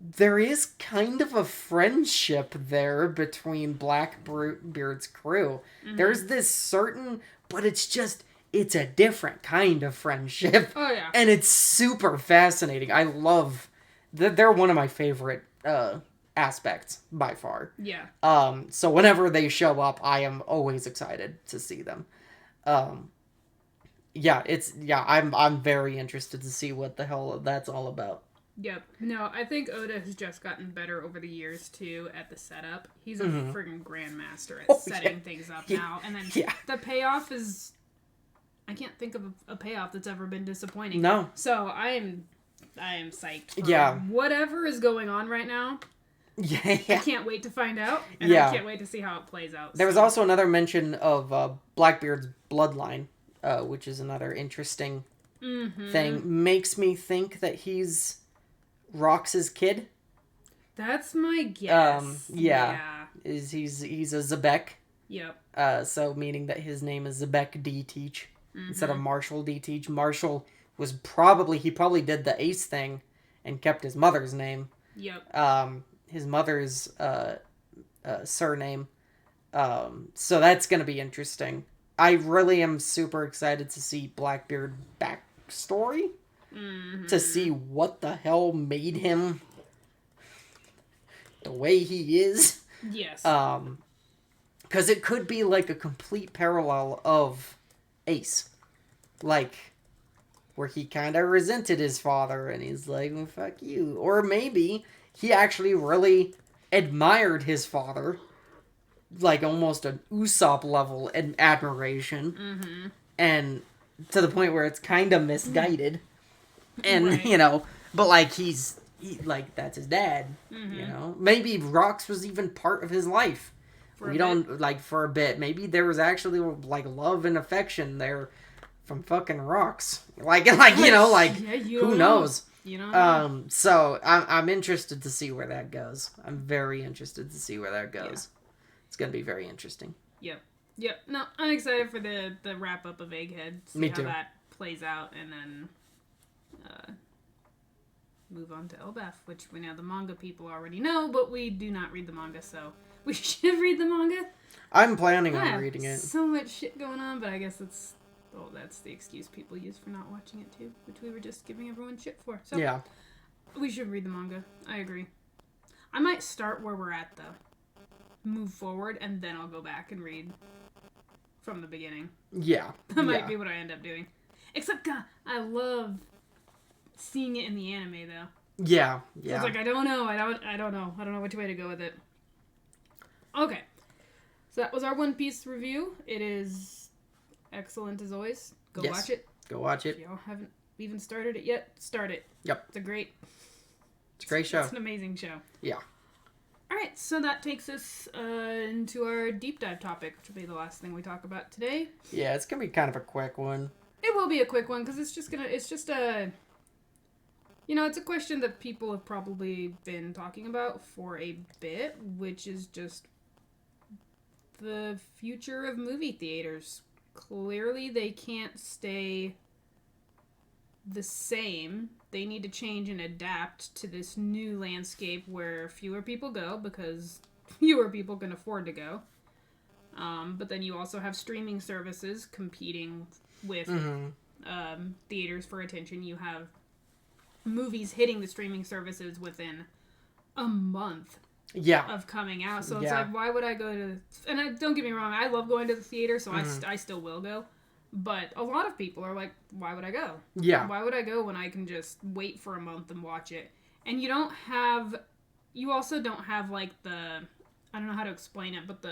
there is kind of a friendship there between Blackbeard's crew. There's this certain... But it's a different kind of friendship. Oh, yeah. And it's super fascinating. I love... They're one of my favorite aspects, by far. Yeah. So whenever they show up, I am always excited to see them. I'm very interested to see what the hell that's all about. Yep. No, I think Oda has just gotten better over the years, too, at the setup. He's a friggin' grandmaster at setting things up now. And then the payoff is... I can't think of a payoff that's ever been disappointing. No. So I am psyched for whatever is going on right now. Yeah. I can't wait to find out. And I can't wait to see how it plays out. There was also another mention of Blackbeard's bloodline, which is another interesting thing. Makes me think that he's... Rox's kid. That's my guess. He's a Zebek. Yep. So meaning that his name is Zebek D. Teach instead of Marshall D. Teach. Marshall was probably did the Ace thing and kept his mother's name. Yep. His mother's surname. So that's gonna be interesting. I really am super excited to see Blackbeard backstory. To see what the hell made him the way he is. Yes. Because it could be like a complete parallel of Ace. Like, where he kind of resented his father and he's like, well, fuck you. Or maybe he actually really admired his father. Like, almost an Usopp level admiration. And to the point where it's kind of misguided. And, Right. but like, like, that's his dad. Maybe Rox was even part of his life. For a We bit. don't, like, for a bit. Maybe there was actually, like, love and affection there from fucking Rox. Like, like Yeah, you who don't know. knows? You don't know. So I'm interested to see where that goes. I'm very interested to see where that goes. It's gonna be very interesting. Yep. Yep. No, I'm excited for the wrap up of Egghead. See Me how too. that plays out, and then move on to Elbaf, which we know the manga people already know, but we do not read the manga, so we should read the manga. I'm planning I on have reading it. so much shit going on, but I guess that's the excuse people use for not watching it too, which we were just giving everyone shit for. So Yeah. we should read the manga. I agree. I might start where we're at though. Move forward, and then I'll go back and read from the beginning. Yeah. That might be what I end up doing. Except, God, I love seeing it in the anime though. Yeah. So Yeah. it's like I don't know. I don't know which way to go with it. Okay, so that was our One Piece review. It is excellent as always. Go Yes. watch it. Go watch If it. y'all haven't even started it yet, start it. Yep. It's a great show. It's an amazing show. Yeah. Alright, so that takes us into our deep dive topic, which will be the last thing we talk about today. Yeah, it's gonna be kind of a quick one. It will be a quick one, because it's just a... it's a question that people have probably been talking about for a bit, which is just the future of movie theaters. Clearly, they can't stay the same. They need to change and adapt to this new landscape where fewer people go because fewer people can afford to go. But then you also have streaming services competing with theaters for attention. You have movies hitting the streaming services within a month Yeah. of coming out. So it's Yeah. like, why would I go to... And don't get me wrong, I love going to the theater, so I still will go. But a lot of people are like, why would I go? Yeah. Why would I go when I can just wait for a month and watch it? And you also don't have like I don't know how to explain it, but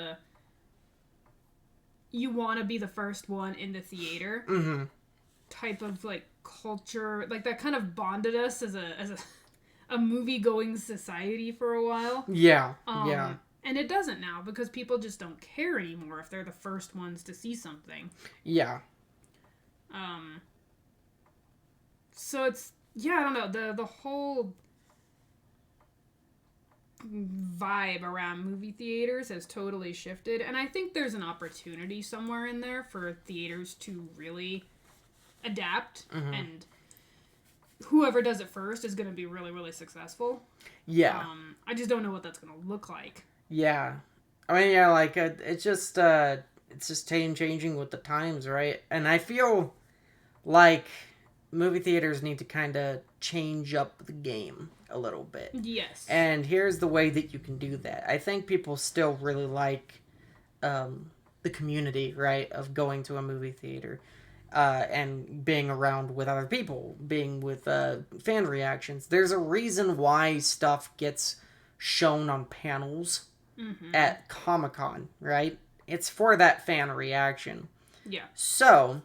you want to be the first one in the theater type of like culture, like that kind of bonded us as a movie going society for a while. Yeah. Yeah. And it doesn't now because people just don't care anymore if they're the first ones to see something. Yeah. So it's, I don't know, the whole vibe around movie theaters has totally shifted, and I think there's an opportunity somewhere in there for theaters to really adapt, and whoever does it first is going to be really, really successful. Yeah. I just don't know what that's going to look like. Yeah. I mean, yeah, like, it's just changing with the times, right? And I feel like movie theaters need to kind of change up the game a little bit. Yes. And here's the way that you can do that. I think people still really like the community, right, of going to a movie theater and being around with other people, being with fan reactions. There's a reason why stuff gets shown on panels at Comic-Con, right? It's for that fan reaction. Yeah. So,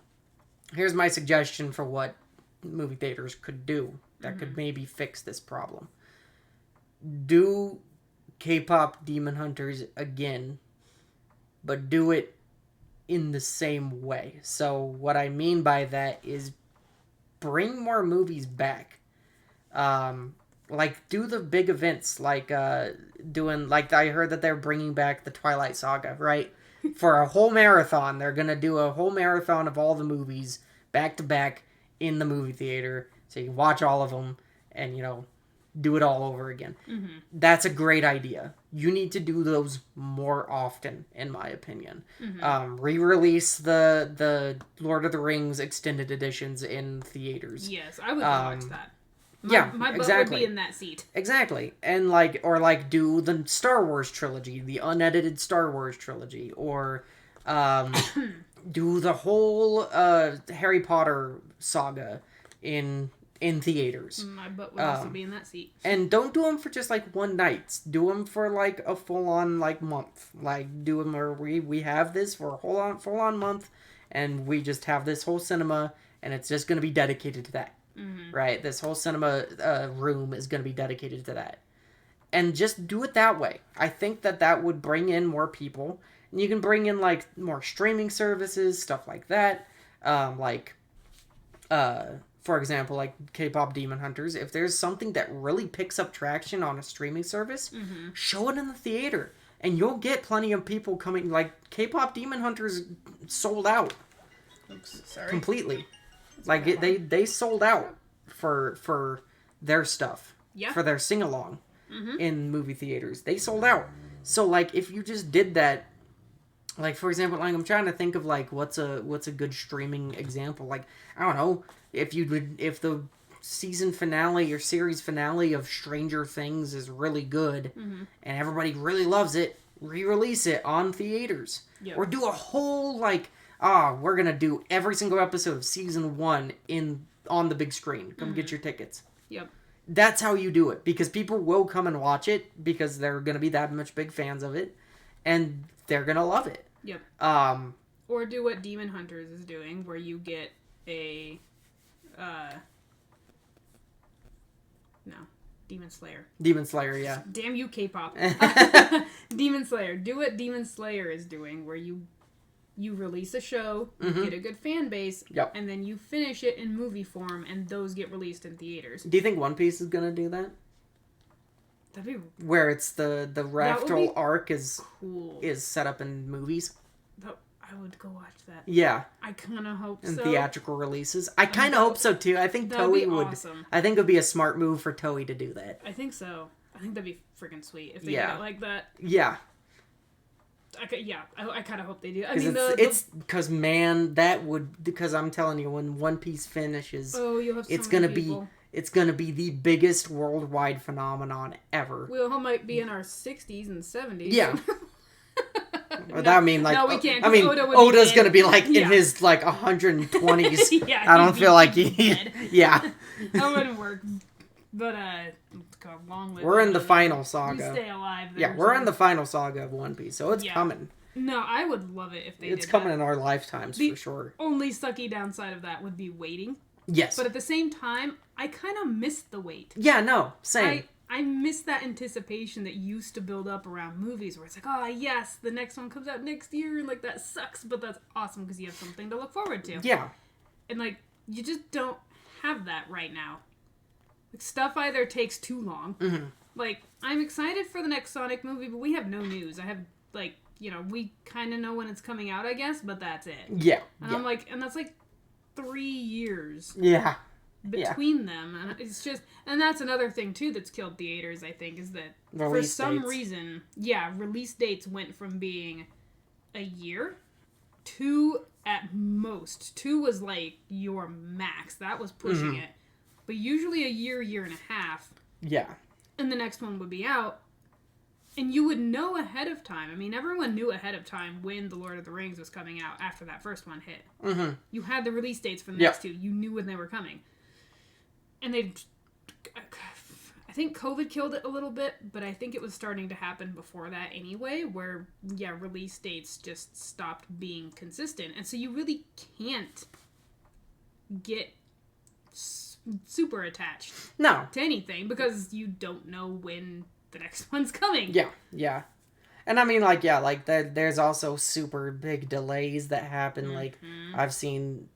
here's my suggestion for what movie theaters could do that could maybe fix this problem. Do K-pop Demon Hunters again, but do it in the same way. So, what I mean by that is bring more movies back. Like, do the big events, like, I heard that they're bringing back the Twilight Saga, right? For a whole marathon. They're gonna do a whole marathon of all the movies, back to back, in the movie theater, so you can watch all of them, and, do it all over again. Mm-hmm. That's a great idea. You need to do those more often, in my opinion. Mm-hmm. Re-release the Lord of the Rings extended editions in theaters. Yes, I would watch that. My butt exactly. would be in that seat. Exactly. And like do the Star Wars trilogy, the unedited Star Wars trilogy, or do the whole Harry Potter saga in theaters. My butt would also be in that seat. And don't do them for just like one night. Do them for like a full on like month. Like do them where we have this for a full on month, and we just have this whole cinema, and it's just going to be dedicated to that. Mm-hmm. Right? This whole cinema room is going to be dedicated to that. And just do it that way. I think that would bring in more people. And you can bring in, like, more streaming services, stuff like that. For example, like K-pop Demon Hunters. If there's something that really picks up traction on a streaming service, show it in the theater. And you'll get plenty of people coming. Like, K-pop Demon Hunters sold out. Oops, sorry. Completely. Like, they sold out for their stuff. Yeah. For their sing-along in movie theaters. They sold out. So, like, if you just did that, like, for example, like, I'm trying to think of, like, what's a good streaming example. Like, I don't know, if the season finale or series finale of Stranger Things is really good and everybody really loves it, re-release it on theaters. Yep. Or do a whole, like, we're gonna do every single episode of season 1 on the big screen. Come get your tickets. Yep. That's how you do it, because people will come and watch it because they're gonna be that much big fans of it, and they're gonna love it. Yep. Or do what Demon Hunters is doing, where you get a Demon Slayer. Demon Slayer, yeah. Damn you, K-pop. Demon Slayer. Do what Demon Slayer is doing, where you release a show, you get a good fan base, and then you finish it in movie form, and those get released in theaters. Do you think One Piece is gonna do that? That'd be where it's the Raftel arc is cool. Is set up in movies. I would go watch that. Yeah. I kind of hope in so. theatrical releases. I kind of hope so too. I think Toei would. Awesome. I think it would be a smart move for Toei to do that. I think so. I think that'd be freaking sweet if they did it like that. Yeah. I kind of hope they do. I mean, it's because man, that would, because I'm telling you, when One Piece finishes, you'll have so it's many gonna people. It's gonna be the biggest worldwide phenomenon ever. We all might be in our 60s and 70s. Yeah. I mean, like, no, we can't. I mean, Oda's gonna be like in his like 120s. I don't feel like he. Yeah. That wouldn't work. But long live. We're in the final saga. We stay alive. Yeah, we're in the final saga of One Piece, so it's coming. No, I would love it if they did. It's coming in our lifetimes for sure. Only sucky downside of that would be waiting. Yes. But at the same time, I kind of miss the wait. Yeah, no, same. I miss that anticipation that used to build up around movies where it's like, oh, yes, the next one comes out next year, and, like, that sucks, but that's awesome because you have something to look forward to. Yeah. And, like, you just don't have that right now. Like, stuff either takes too long. Mm-hmm. Like, I'm excited for the next Sonic movie, but we have no news. I have, like, we kind of know when it's coming out, I guess, but that's it. Yeah. And I'm like, and that's, like, 3 years. Yeah. Between them, and it's just, and that's another thing too that's killed theaters, I think, is that for some reason, release dates went from being a year to at most 2 was like your max. That was pushing it, but usually a year and a half. Yeah, and the next one would be out, and you would know ahead of time. I mean, everyone knew ahead of time when The Lord of the Rings was coming out after that first one hit. Mm-hmm. You had the release dates for the next 2. You knew when they were coming. And I think COVID killed it a little bit, but I think it was starting to happen before that anyway, where, release dates just stopped being consistent. And so you really can't get super attached to anything because you don't know when the next one's coming. Yeah. And I mean, there's also super big delays that happen. Like, I've seen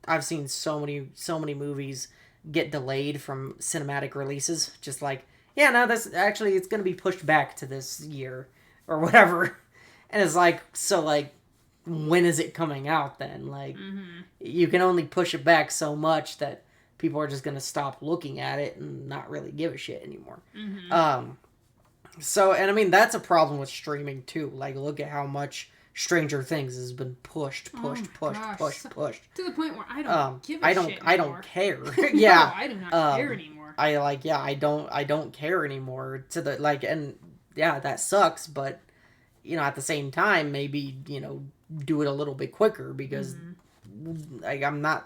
so many movies get delayed from cinematic releases, just like, this actually, it's gonna be pushed back to this year or whatever, and it's like, so like, when is it coming out then? Like, you can only push it back so much that people are just going to stop looking at it and not really give a shit anymore. Mm-hmm. So, and I mean, that's a problem with streaming too. Like, look at how much Stranger Things has been pushed To the point where I don't give a shit anymore. I don't care. Yeah. No, I do not care anymore. I don't care anymore to the, like, and yeah, that sucks, but, you know, at the same time, maybe, you know, do it a little bit quicker because, like, I'm not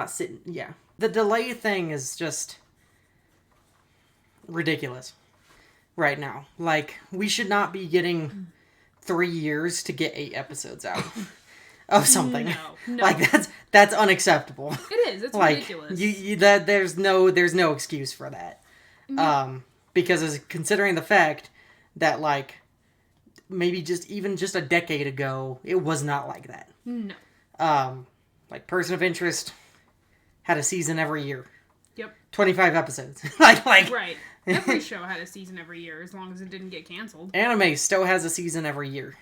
sitting, yeah. The delay thing is just ridiculous right now. Like, we should not be getting 3 years to get 8 episodes out of something. No. Like, that's unacceptable. It is. It's like, ridiculous. There's no excuse for that. Because as considering the fact that, like, maybe even just a decade ago, it was not like that. No. Like, Person of Interest had a season every year. Yep. 25 episodes. like Right. Every show had a season every year, as long as it didn't get canceled. Anime still has a season every year.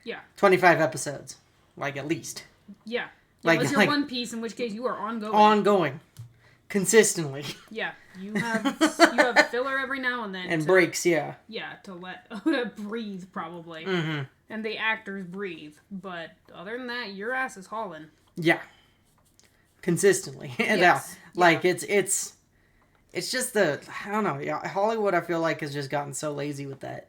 Yeah. 25 episodes. Like, at least. Yeah. Like, unless you're One Piece, in which case you are ongoing. Ongoing. Consistently. Yeah. You have filler every now and then. And breaks, yeah. Yeah, to let Oda breathe, probably. Mm-hmm. And the actors breathe. But other than that, your ass is hauling. Yeah. Consistently. And Yes. like, it's just I don't know. Yeah, Hollywood, I feel like, has just gotten so lazy with that.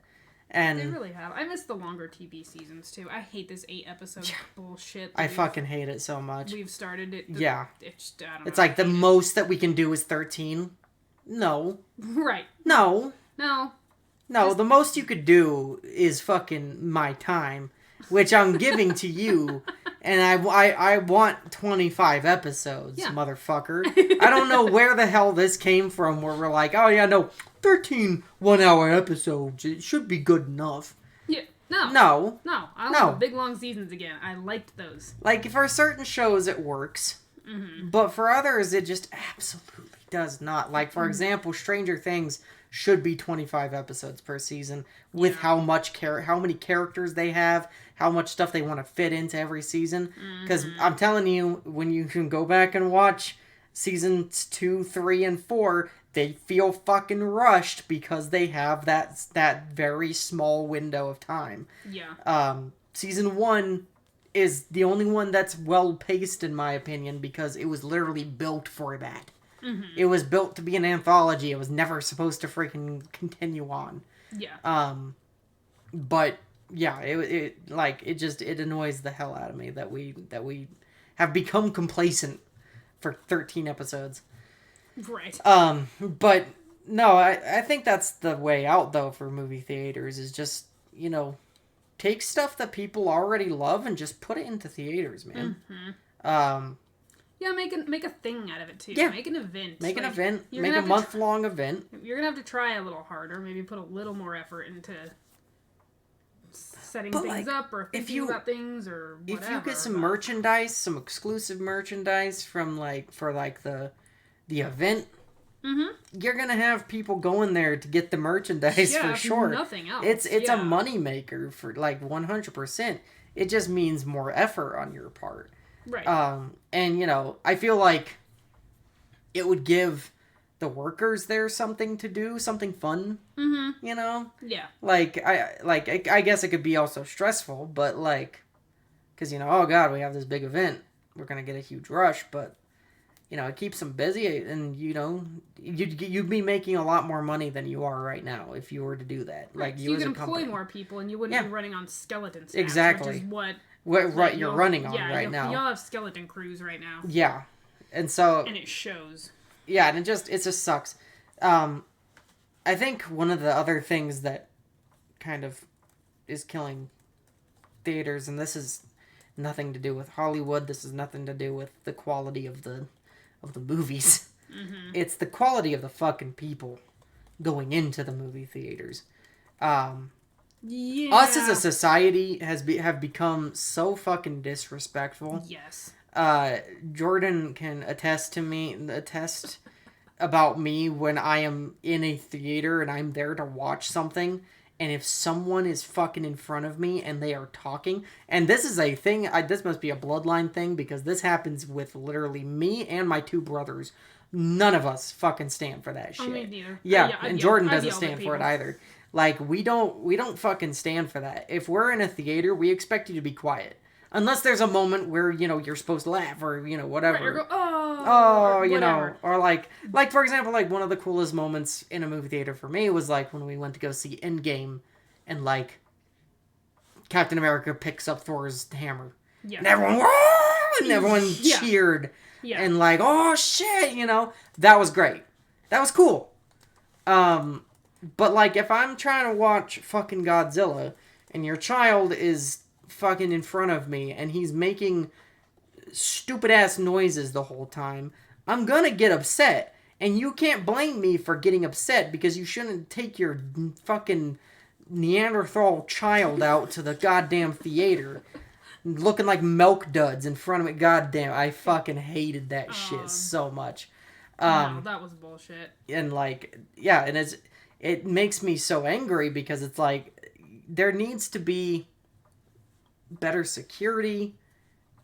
And they really have. I miss the longer TV seasons, too. I hate this 8-episode bullshit. I fucking hate it so much. We've started it. Yeah. It's, I don't know, it's like the most that we can do is 13. No. Right. No. No. No, the most you could do is fucking my time, which I'm giving to you, and I want 25 episodes, motherfucker. I don't know where the hell this came from, where we're like, oh yeah, no, 13 one-hour episodes, it should be good enough. Yeah, no. No. I want the big long seasons again. I liked those. Like, for certain shows, it works, but for others, it just absolutely does not. Like, for example, Stranger Things should be 25 episodes per season with how many characters they have, how much stuff they want to fit into every season. Because I'm telling you, when you can go back and watch seasons 2, 3, and 4, they feel fucking rushed because they have that very small window of time. Yeah. Season 1 is the only one that's well paced, in my opinion, because it was literally built for that. It was built to be an anthology. It was never supposed to freaking continue on. Yeah. But yeah, it annoys the hell out of me that we have become complacent for 13 episodes. Right. But no, I think that's the way out though for movie theaters, is just, you know, take stuff that people already love and just put it into theaters, man. Yeah, make a thing out of it, too. Yeah. Make an event. Make an event. Make a month-long event. You're going to have to try a little harder. Maybe put a little more effort into setting things up or thinking about things or whatever. If you get some merchandise, some exclusive merchandise from, like, for, like, the event, you're going to have people going there to get the merchandise for sure. Nothing else. It's a moneymaker for, like, 100%. It just means more effort on your part. Right. And, you know, I feel like it would give the workers there something to do, something fun, you know? Yeah. I guess it could be also stressful, but, like, because, you know, oh, God, we have this big event. We're going to get a huge rush, but, you know, it keeps them busy, and, you know, you'd be making a lot more money than you are right now if you were to do that. Right. Like, so you as a could company. employ more people, and you wouldn't be running on skeleton staff, Exactly. which is what you're running on right now. Y'all have skeleton crews right now. Yeah. And so... And it shows. Yeah, and it just sucks. I think one of the other things that kind of is killing theaters, and this is nothing to do with Hollywood, this is nothing to do with the quality of the movies. It's the quality of the fucking people going into the movie theaters. Yeah. Us as a society have become so fucking disrespectful. Yes. Jordan can attest about me when I am in a theater and I'm there to watch something and if someone is fucking in front of me and they are talking, and this is a thing, this must be a bloodline thing, because this happens with literally me and my two brothers. None of us fucking stand for that shit. Me neither. Yeah, and Jordan doesn't stand for it either. Like, we don't fucking stand for that. If we're in a theater, we expect you to be quiet. Unless there's a moment where, you know, you're supposed to laugh or, you know, whatever. Right, or go, oh, you whatever. know, or like for example, like one of the coolest moments in a movie theater for me was like when we went to go see Endgame, and like Captain America picks up Thor's hammer, and everyone, and everyone cheered, and like, oh shit, you know, that was great, that was cool. But like if I'm trying to watch fucking Godzilla, and your child is fucking in front of me, and he's making stupid ass noises the whole time, I'm gonna get upset. And you can't blame me for getting upset, because you shouldn't take your fucking Neanderthal child out to the goddamn theater looking like milk duds in front of it. Goddamn, I fucking hated that shit so much. No, that was bullshit. And like, yeah, and it makes me so angry, because it's like there needs to be better security,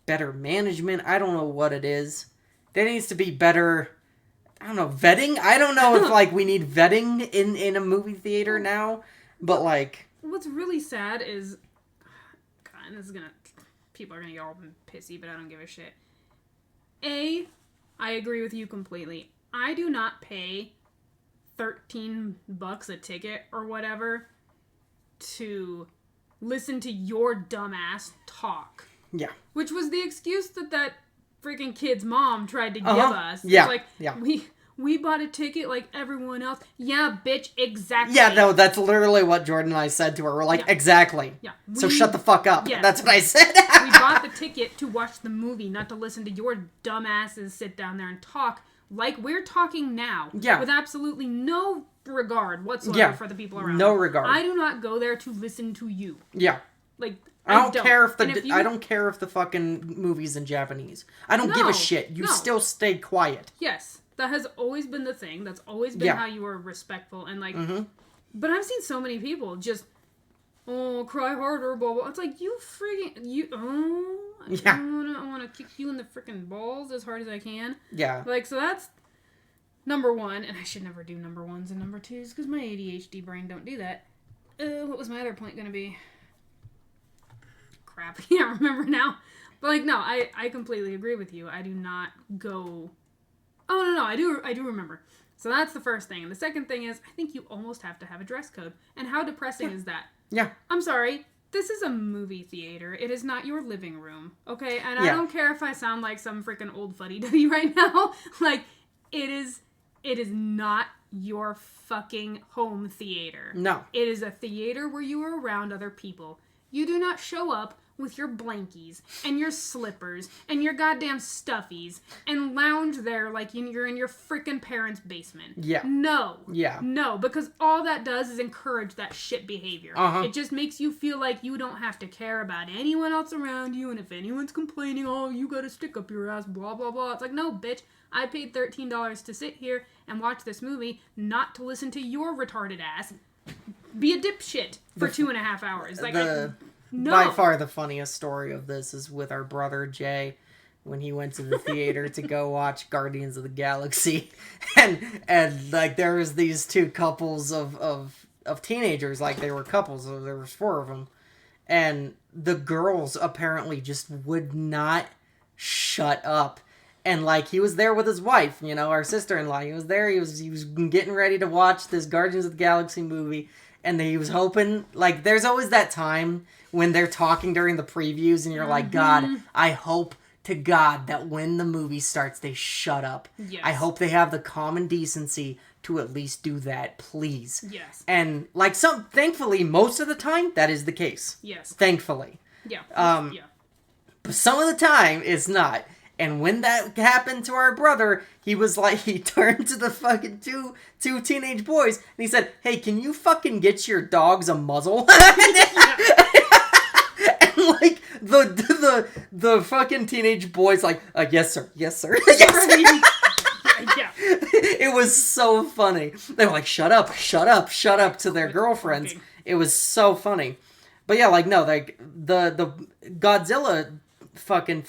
better management. I don't know what it is. There needs to be better, I don't know, vetting? I don't know if, like, we need vetting in a movie theater now, but, like... What's really sad is... God, and this is gonna... People are gonna get all pissy, but I don't give a shit. I agree with you completely. I do not pay $13 a ticket or whatever to listen to your dumbass talk. Yeah. Which was the excuse that freaking kid's mom tried to give us. Yeah. It's like, we bought a ticket like everyone else. Yeah, bitch, exactly. Yeah, no, that's literally what Jordan and I said to her. We're like, exactly. Yeah. So shut the fuck up. Yes. That's what I said. We bought the ticket to watch the movie, not to listen to your dumbasses sit down there and talk like we're talking now. Yeah. With absolutely no regard whatsoever for the people around. No regard. I do not go there to listen to you. Yeah. Like, I don't care if I don't care if the fucking movie's in Japanese. I don't give a shit. You still stay quiet. Yes. That has always been the thing. That's always been how you were respectful. And, like... Mm-hmm. But I've seen so many people just... Oh, cry harder, blah, blah. It's like, you freaking... I want to kick you in the freaking balls as hard as I can. Yeah. Like, so that's number one. And I should never do number ones and number twos, because my ADHD brain don't do that. What was my other point going to be? Crap. I can't remember now. But, like, no, I completely agree with you. I do not go... Oh, no, I do remember. So that's the first thing. And the second thing is, I think you almost have to have a dress code. And how depressing is that? Yeah. I'm sorry. This is a movie theater. It is not your living room. Okay? And I don't care if I sound like some freaking old fuddy-duddy right now. Like, it is not your fucking home theater. No. It is a theater where you are around other people. You do not show up with your blankies and your slippers and your goddamn stuffies and lounge there like you're in your freaking parents' basement. Yeah. No. Yeah. No, because all that does is encourage that shit behavior. It just makes you feel like you don't have to care about anyone else around you, and if anyone's complaining, oh, you gotta stick up your ass, blah, blah, blah. It's like, no, bitch. I paid $13 to sit here and watch this movie, not to listen to your retarded ass be a dipshit for 2.5 hours. Like, no. By far the funniest story of this is with our brother Jay, when he went to the theater to go watch Guardians of the Galaxy, and like there was these two couples of teenagers, like they were couples, so there was 4 of them, and the girls apparently just would not shut up. And like he was there with his wife, you know, our sister-in-law. He was there. He was getting ready to watch this Guardians of the Galaxy movie, and he was hoping, like, there's always that time when they're talking during the previews, and you're like, God, I hope to God that when the movie starts, they shut up. Yes. I hope they have the common decency to at least do that, please. Yes. And like thankfully, most of the time, that is the case. Yes. Thankfully. Yeah. Yeah. But some of the time, it's not. And when that happened to our brother, he was like, he turned to the fucking two teenage boys, and he said, hey, can you fucking get your dogs a muzzle? And like, the fucking teenage boys like, yes sir, yes sir, yes sir. Yeah. It was so funny. They were like, shut up to their girlfriends. It was so funny. But yeah, like, no, like, the Godzilla fucking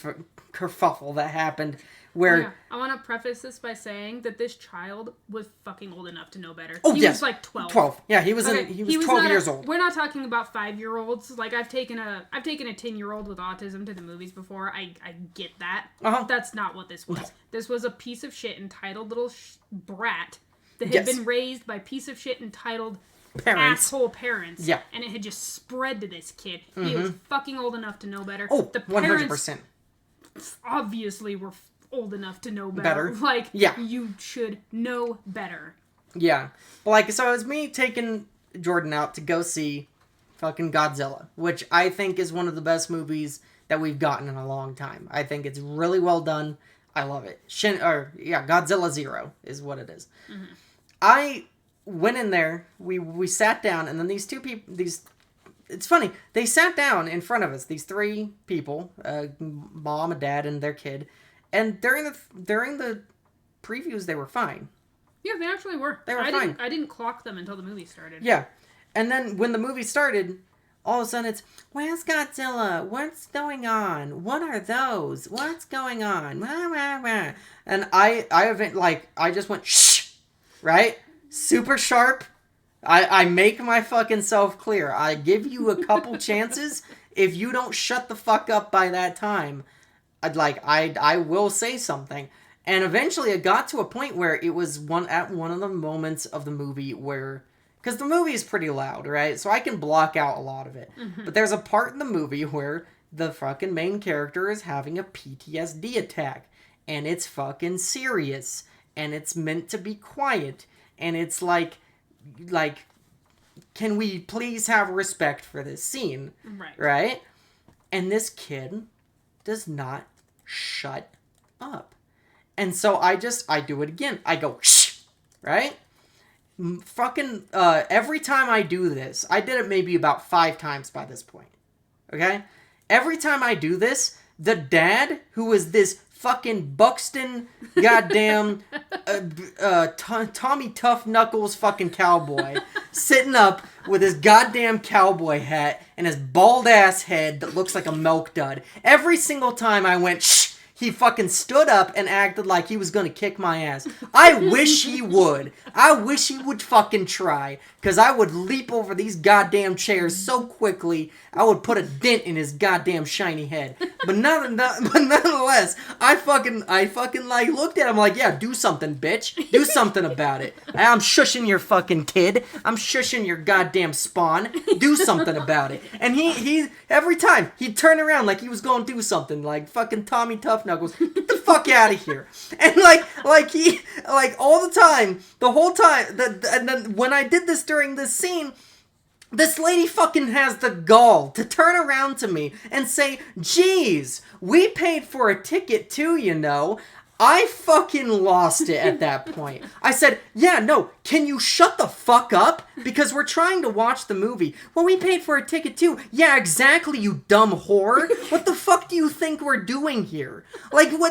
kerfuffle that happened where... Yeah. I want to preface this by saying that this child was fucking old enough to know better. Oh, he yes. was like 12. 12. Yeah, he was 12 years old. We're not talking about 5-year-olds. Like, I've taken a 10-year-old with autism to the movies before. I get that. Uh-huh. That's not what this was. No. This was a piece of shit entitled little brat that had been raised by piece of shit entitled asshole parents. Yeah. And it had just spread to this kid. He was fucking old enough to know better. Oh, the parents 100%. Obviously were old enough to know better. Like, you should know better. Yeah. But, like, so it was me taking Jordan out to go see fucking Godzilla, which I think is one of the best movies that we've gotten in a long time. I think it's really well done. I love it. Godzilla 0 is what it is. Mm-hmm. I went in there, we sat down, and then these two people, it's funny, they sat down in front of us, these three people, mom, a dad, and their kid, and during the previews, they were fine. Yeah, they actually were. They were fine. I didn't clock them until the movie started. Yeah. And then when the movie started, all of a sudden it's, where's Godzilla? What's going on? What are those? What's going on? Wah, wah, wah. And I just went, shh, right? Super sharp. I make my fucking self clear. I give you a couple chances. If you don't shut the fuck up by that time, I will say something. And eventually it got to a point where it was one of the moments of the movie where, because the movie is pretty loud, right? So I can block out a lot of it. Mm-hmm. But there's a part in the movie where the fucking main character is having a PTSD attack. And it's fucking serious. And it's meant to be quiet. And it's like, can we please have respect for this scene? Right? And this kid does not shut up. And so I do it again. I go, shh, right? Fucking, every time I do this, I did it maybe about 5 times by this point. Okay? Every time I do this, the dad, who is this fucking Buxton goddamn Tommy Tough Knuckles fucking cowboy, sitting up with his goddamn cowboy hat and his bald ass head that looks like a milk dud. Every single time I went, shh, he fucking stood up and acted like he was gonna kick my ass. I wish he would. I wish he would fucking try. Because I would leap over these goddamn chairs so quickly, I would put a dent in his goddamn shiny head. But nonetheless, I fucking like looked at him like, yeah, do something, bitch. Do something about it. I'm shushing your fucking kid. I'm shushing your goddamn spawn. Do something about it. And he every time, he'd turn around like he was gonna do something. Like fucking Tommy Tough Knuckles, get the fuck out of here. And he all the time, the whole time, and then when I did this during this scene, this lady fucking has the gall to turn around to me and say, geez, we paid for a ticket too, you know. I fucking lost it at that point. I said, yeah, no, can you shut the fuck up? Because we're trying to watch the movie. Well, we paid for a ticket too. Yeah, exactly, you dumb whore. What the fuck do you think we're doing here? Why do you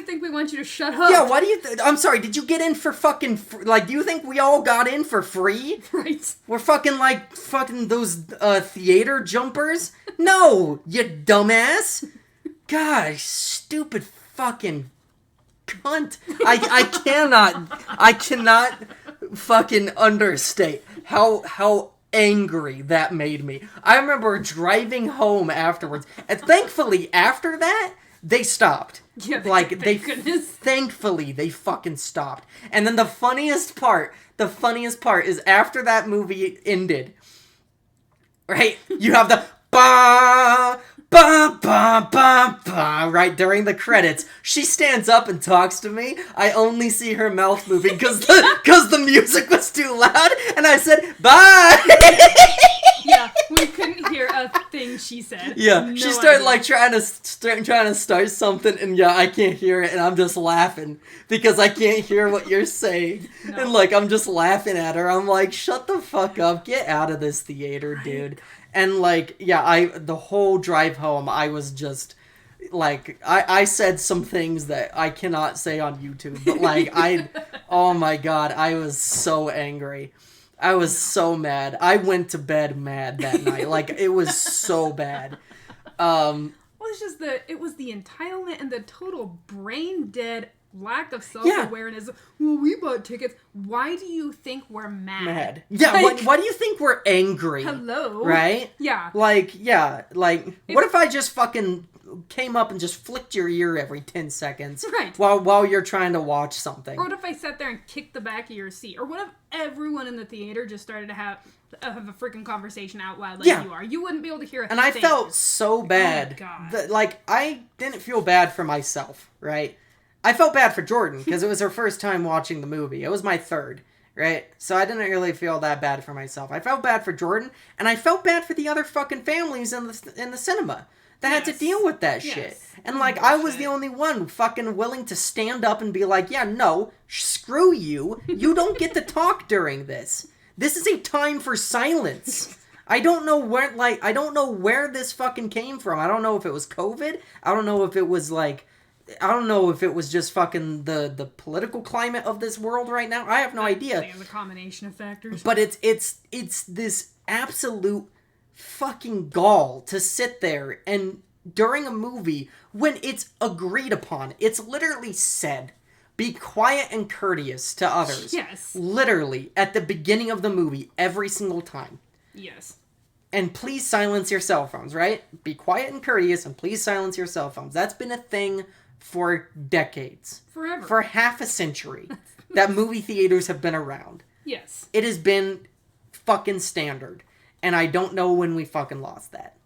think we want you to shut up? Yeah, why do you, I'm sorry, did you get in for fucking, do you think we all got in for free? Right. We're fucking those, theater jumpers? No, you dumbass. God, stupid fucking cunt. I cannot fucking understate how angry that made me. I remember driving home afterwards, and thankfully after that, they stopped. Yeah, thank goodness. Thankfully they fucking stopped. And then the funniest part is after that movie ended, right? You have the ba ba ba ba ba right during the credits. She stands up and talks to me. I only see her mouth moving because the music was too loud, and I said bye. Yeah, we couldn't hear a thing she said. Yeah, no she started idea. trying to start something, and yeah, I can't hear it, and I'm just laughing because I can't hear what you're saying, no. And I'm just laughing at her. I'm like, shut the fuck up, get out of this theater, dude. And the whole drive home, I was just I said some things that I cannot say on YouTube, but oh my god, I was so angry. I was so mad. I went to bed mad that night. Like, it was so bad. Well, it's just it was the entitlement and the total brain dead lack of self-awareness. Yeah. Well, we bought tickets. Why do you think we're mad? Yeah, like, why do you think we're angry? Hello? Right? Yeah. Like, what if I just fucking came up and just flicked your ear every 10 seconds right. while you're trying to watch something? Or what if I sat there and kicked the back of your seat? Or what if everyone in the theater just started to have a freaking conversation out loud like you are? You wouldn't be able to hear a thing. And I felt so bad. Oh, God. That, like, I didn't feel bad for myself, right? I felt bad for Jordan because it was her first time watching the movie. It was my third, right? So I didn't really feel that bad for myself. I felt bad for Jordan, and I felt bad for the other fucking families in the cinema that had to deal with that shit. And, like, I was the only one fucking willing to stand up and be like, yeah, no, screw you. You don't get to talk during this. This is a time for silence. I don't know where this fucking came from. I don't know if it was COVID. I don't know if it was, like... I don't know if it was just fucking the political climate of this world right now. I have no idea. I think it's a combination of factors. But it's this absolute fucking gall to sit there and during a movie when it's agreed upon. It's literally said, be quiet and courteous to others. Yes. Literally, at the beginning of the movie, every single time. Yes. And please silence your cell phones, right? Be quiet and courteous and please silence your cell phones. That's been a thing for decades. Forever. For half a century that movie theaters have been around. Yes. It has been fucking standard. And I don't know when we fucking lost that.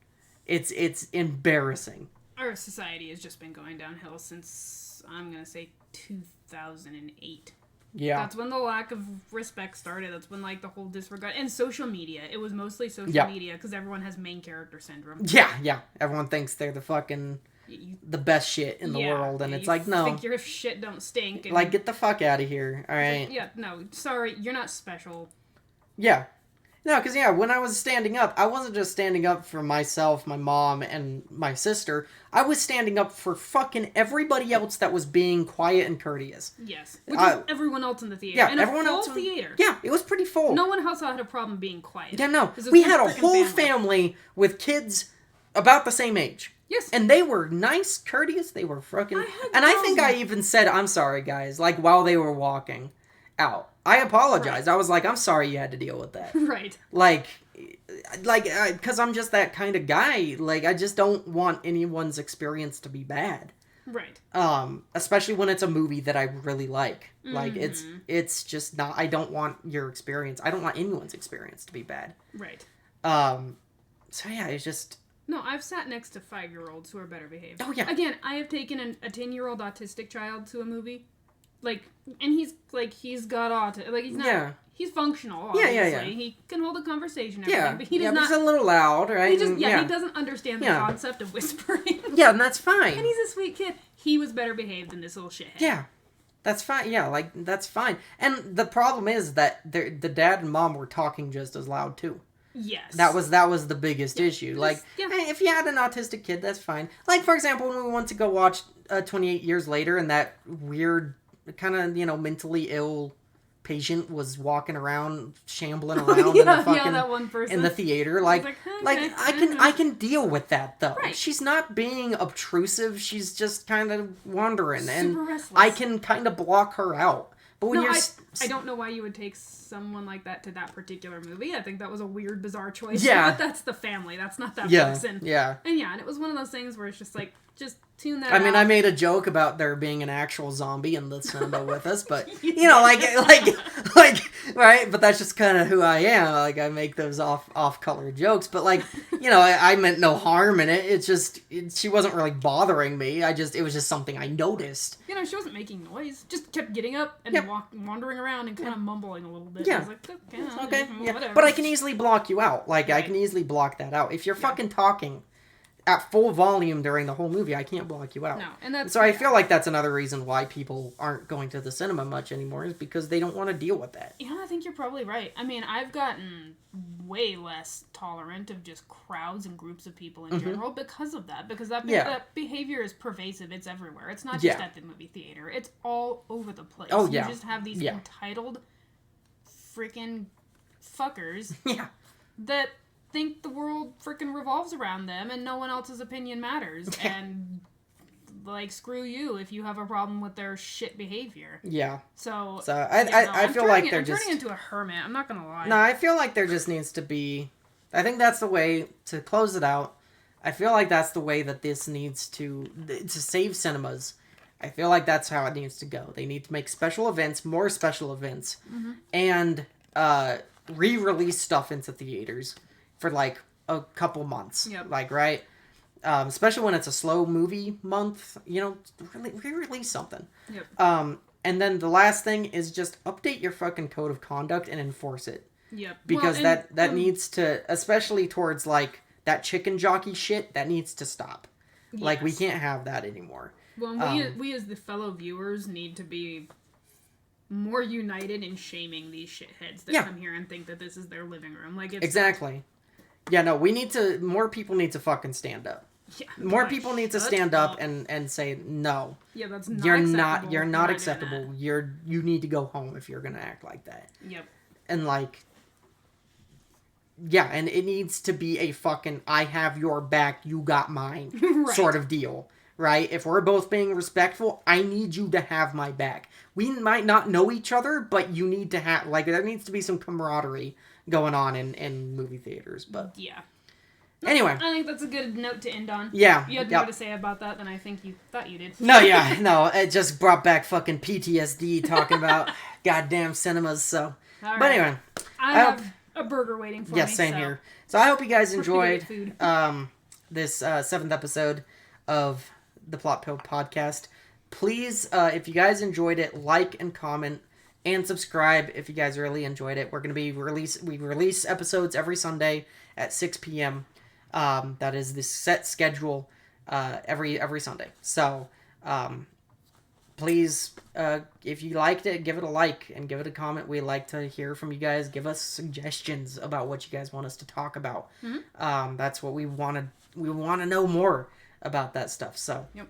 It's embarrassing. Our society has just been going downhill since, I'm going to say, 2008. Yeah. That's when the lack of respect started. That's when, like, the whole disregard... And social media. It was mostly social media because everyone has main character syndrome. Yeah. Everyone thinks they're the fucking... the best shit in the world, and it's like, no. You think your shit don't stink. And like, get the fuck out of here, alright? Yeah, no, sorry, you're not special. Yeah. No, because, when I was standing up, I wasn't just standing up for myself, my mom, and my sister. I was standing up for fucking everybody else that was being quiet and courteous. Yes. Which is everyone else in the theater. Yeah, and everyone a full else. Theater. Yeah, it was pretty full. No one else had a problem being quiet. Yeah, no. We had a whole family with kids about the same age. Yes. And they were nice, courteous, they were fucking... I think I even said, I'm sorry, guys, like, while they were walking out. I apologized. Right. I was like, I'm sorry you had to deal with that. Right. Like, because I'm just that kind of guy. Like, I just don't want anyone's experience to be bad. Right. Especially when it's a movie that I really like. Mm-hmm. Like, it's just not... I don't want your experience... I don't want anyone's experience to be bad. Right. So, yeah, it's just... No, I've sat next to 5-year-olds who are better behaved. Oh, yeah. Again, I have taken a 10-year-old autistic child to a movie. Like, and he's got autism. Like, he's not... Yeah. He's functional, obviously. Yeah. He can hold a conversation and everything, but he does not... he's a little loud, right? He doesn't understand the concept of whispering. Yeah, and that's fine. And he's a sweet kid. He was better behaved than this little shithead. Yeah. That's fine. Yeah, like, that's fine. And the problem is that the dad and mom were talking just as loud, too. Yes. That was the biggest issue. Like, hey, if you had an autistic kid, that's fine. Like, for example, when we went to go watch 28 Years Later and that weird, kind of, mentally ill patient was walking around, shambling around in the fucking, that one person. In the theater. Like, I can deal with that, though. Right. She's not being obtrusive. She's just kind of wandering. Super and restless. I can kind of block her out. But when I don't know why you would take someone like that to that particular movie. I think that was a weird, bizarre choice. Yeah. But that's the family. That's not that person. Yeah. And it was one of those things where it's just like, just tune that out. I mean, I made a joke about there being an actual zombie in the cinema with us, but, right? But that's just kind of who I am. Like, I make those off-color jokes, but, like, I meant no harm in it. It's just, she wasn't really bothering me. It was just something I noticed. She wasn't making noise. Just kept getting up and wandering around and kind of mumbling a little bit. Yeah. I was like, okay. Whatever. But I can easily block you out. Like, I can easily block that out. If you're fucking talking at full volume during the whole movie, I can't block you out. No, and that's... So I feel like that's another reason why people aren't going to the cinema much anymore, is because they don't want to deal with that. Yeah, I think you're probably right. I mean, I've gotten way less tolerant of just crowds and groups of people in general because of that. Because that behavior is pervasive. It's everywhere. It's not just at the movie theater. It's all over the place. Oh, yeah. You just have these entitled freaking fuckers Yeah. that think the world freaking revolves around them and no one else's opinion matters. And, like, screw you if you have a problem with their shit behavior. Yeah. So I feel like I'm turning into a hermit. I'm not gonna lie. No, I feel like there just needs to be... I think that's the way to close it out. I feel like that's the way that this needs to save cinemas. I feel like that's how it needs to go. They need to make special events, more special events, and re-release stuff into theaters for like a couple months. Yep. Like, right? Especially when it's a slow movie month, you know, re-release something. Yep. And then the last thing is just update your fucking code of conduct and enforce it. Yep. Because that needs to, especially towards like that chicken jockey shit, that needs to stop. Yes. Like, we can't have that anymore. Well, we as the fellow viewers need to be more united in shaming these shitheads that come here and think that this is their living room. Like, it's exactly. Yeah, no, more people need to fucking stand up. Yeah, more people need to stand up and say no. Yeah, that's not you're not acceptable. You need to go home if you're gonna act like that. Yep. And like, yeah, and it needs to be a fucking I have your back, you got mine right. sort of deal. Right? If we're both being respectful, I need you to have my back. We might not know each other, but you need to have, like, there needs to be some camaraderie going on in movie theaters. But yeah. Anyway. I think that's a good note to end on. Yeah. If you had more to say about that than I think you thought you did. No, it just brought back fucking PTSD talking about goddamn cinemas, so. Right. But anyway. I have a burger waiting for me. Yeah, same here. So I hope you guys enjoyed this 7th episode of the Plot Pill Podcast. Please, if you guys enjoyed it, like and comment and subscribe if you guys really enjoyed it. We're going to be we release episodes every Sunday at 6 p.m. That is the set schedule every Sunday. So please, if you liked it, give it a like and give it a comment. We like to hear from you guys. Give us suggestions about what you guys want us to talk about. Mm-hmm. That's what we want to. We want to know more about that stuff. So, yep.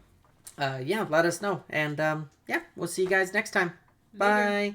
Yeah, let us know. And, yeah, we'll see you guys next time. Bye.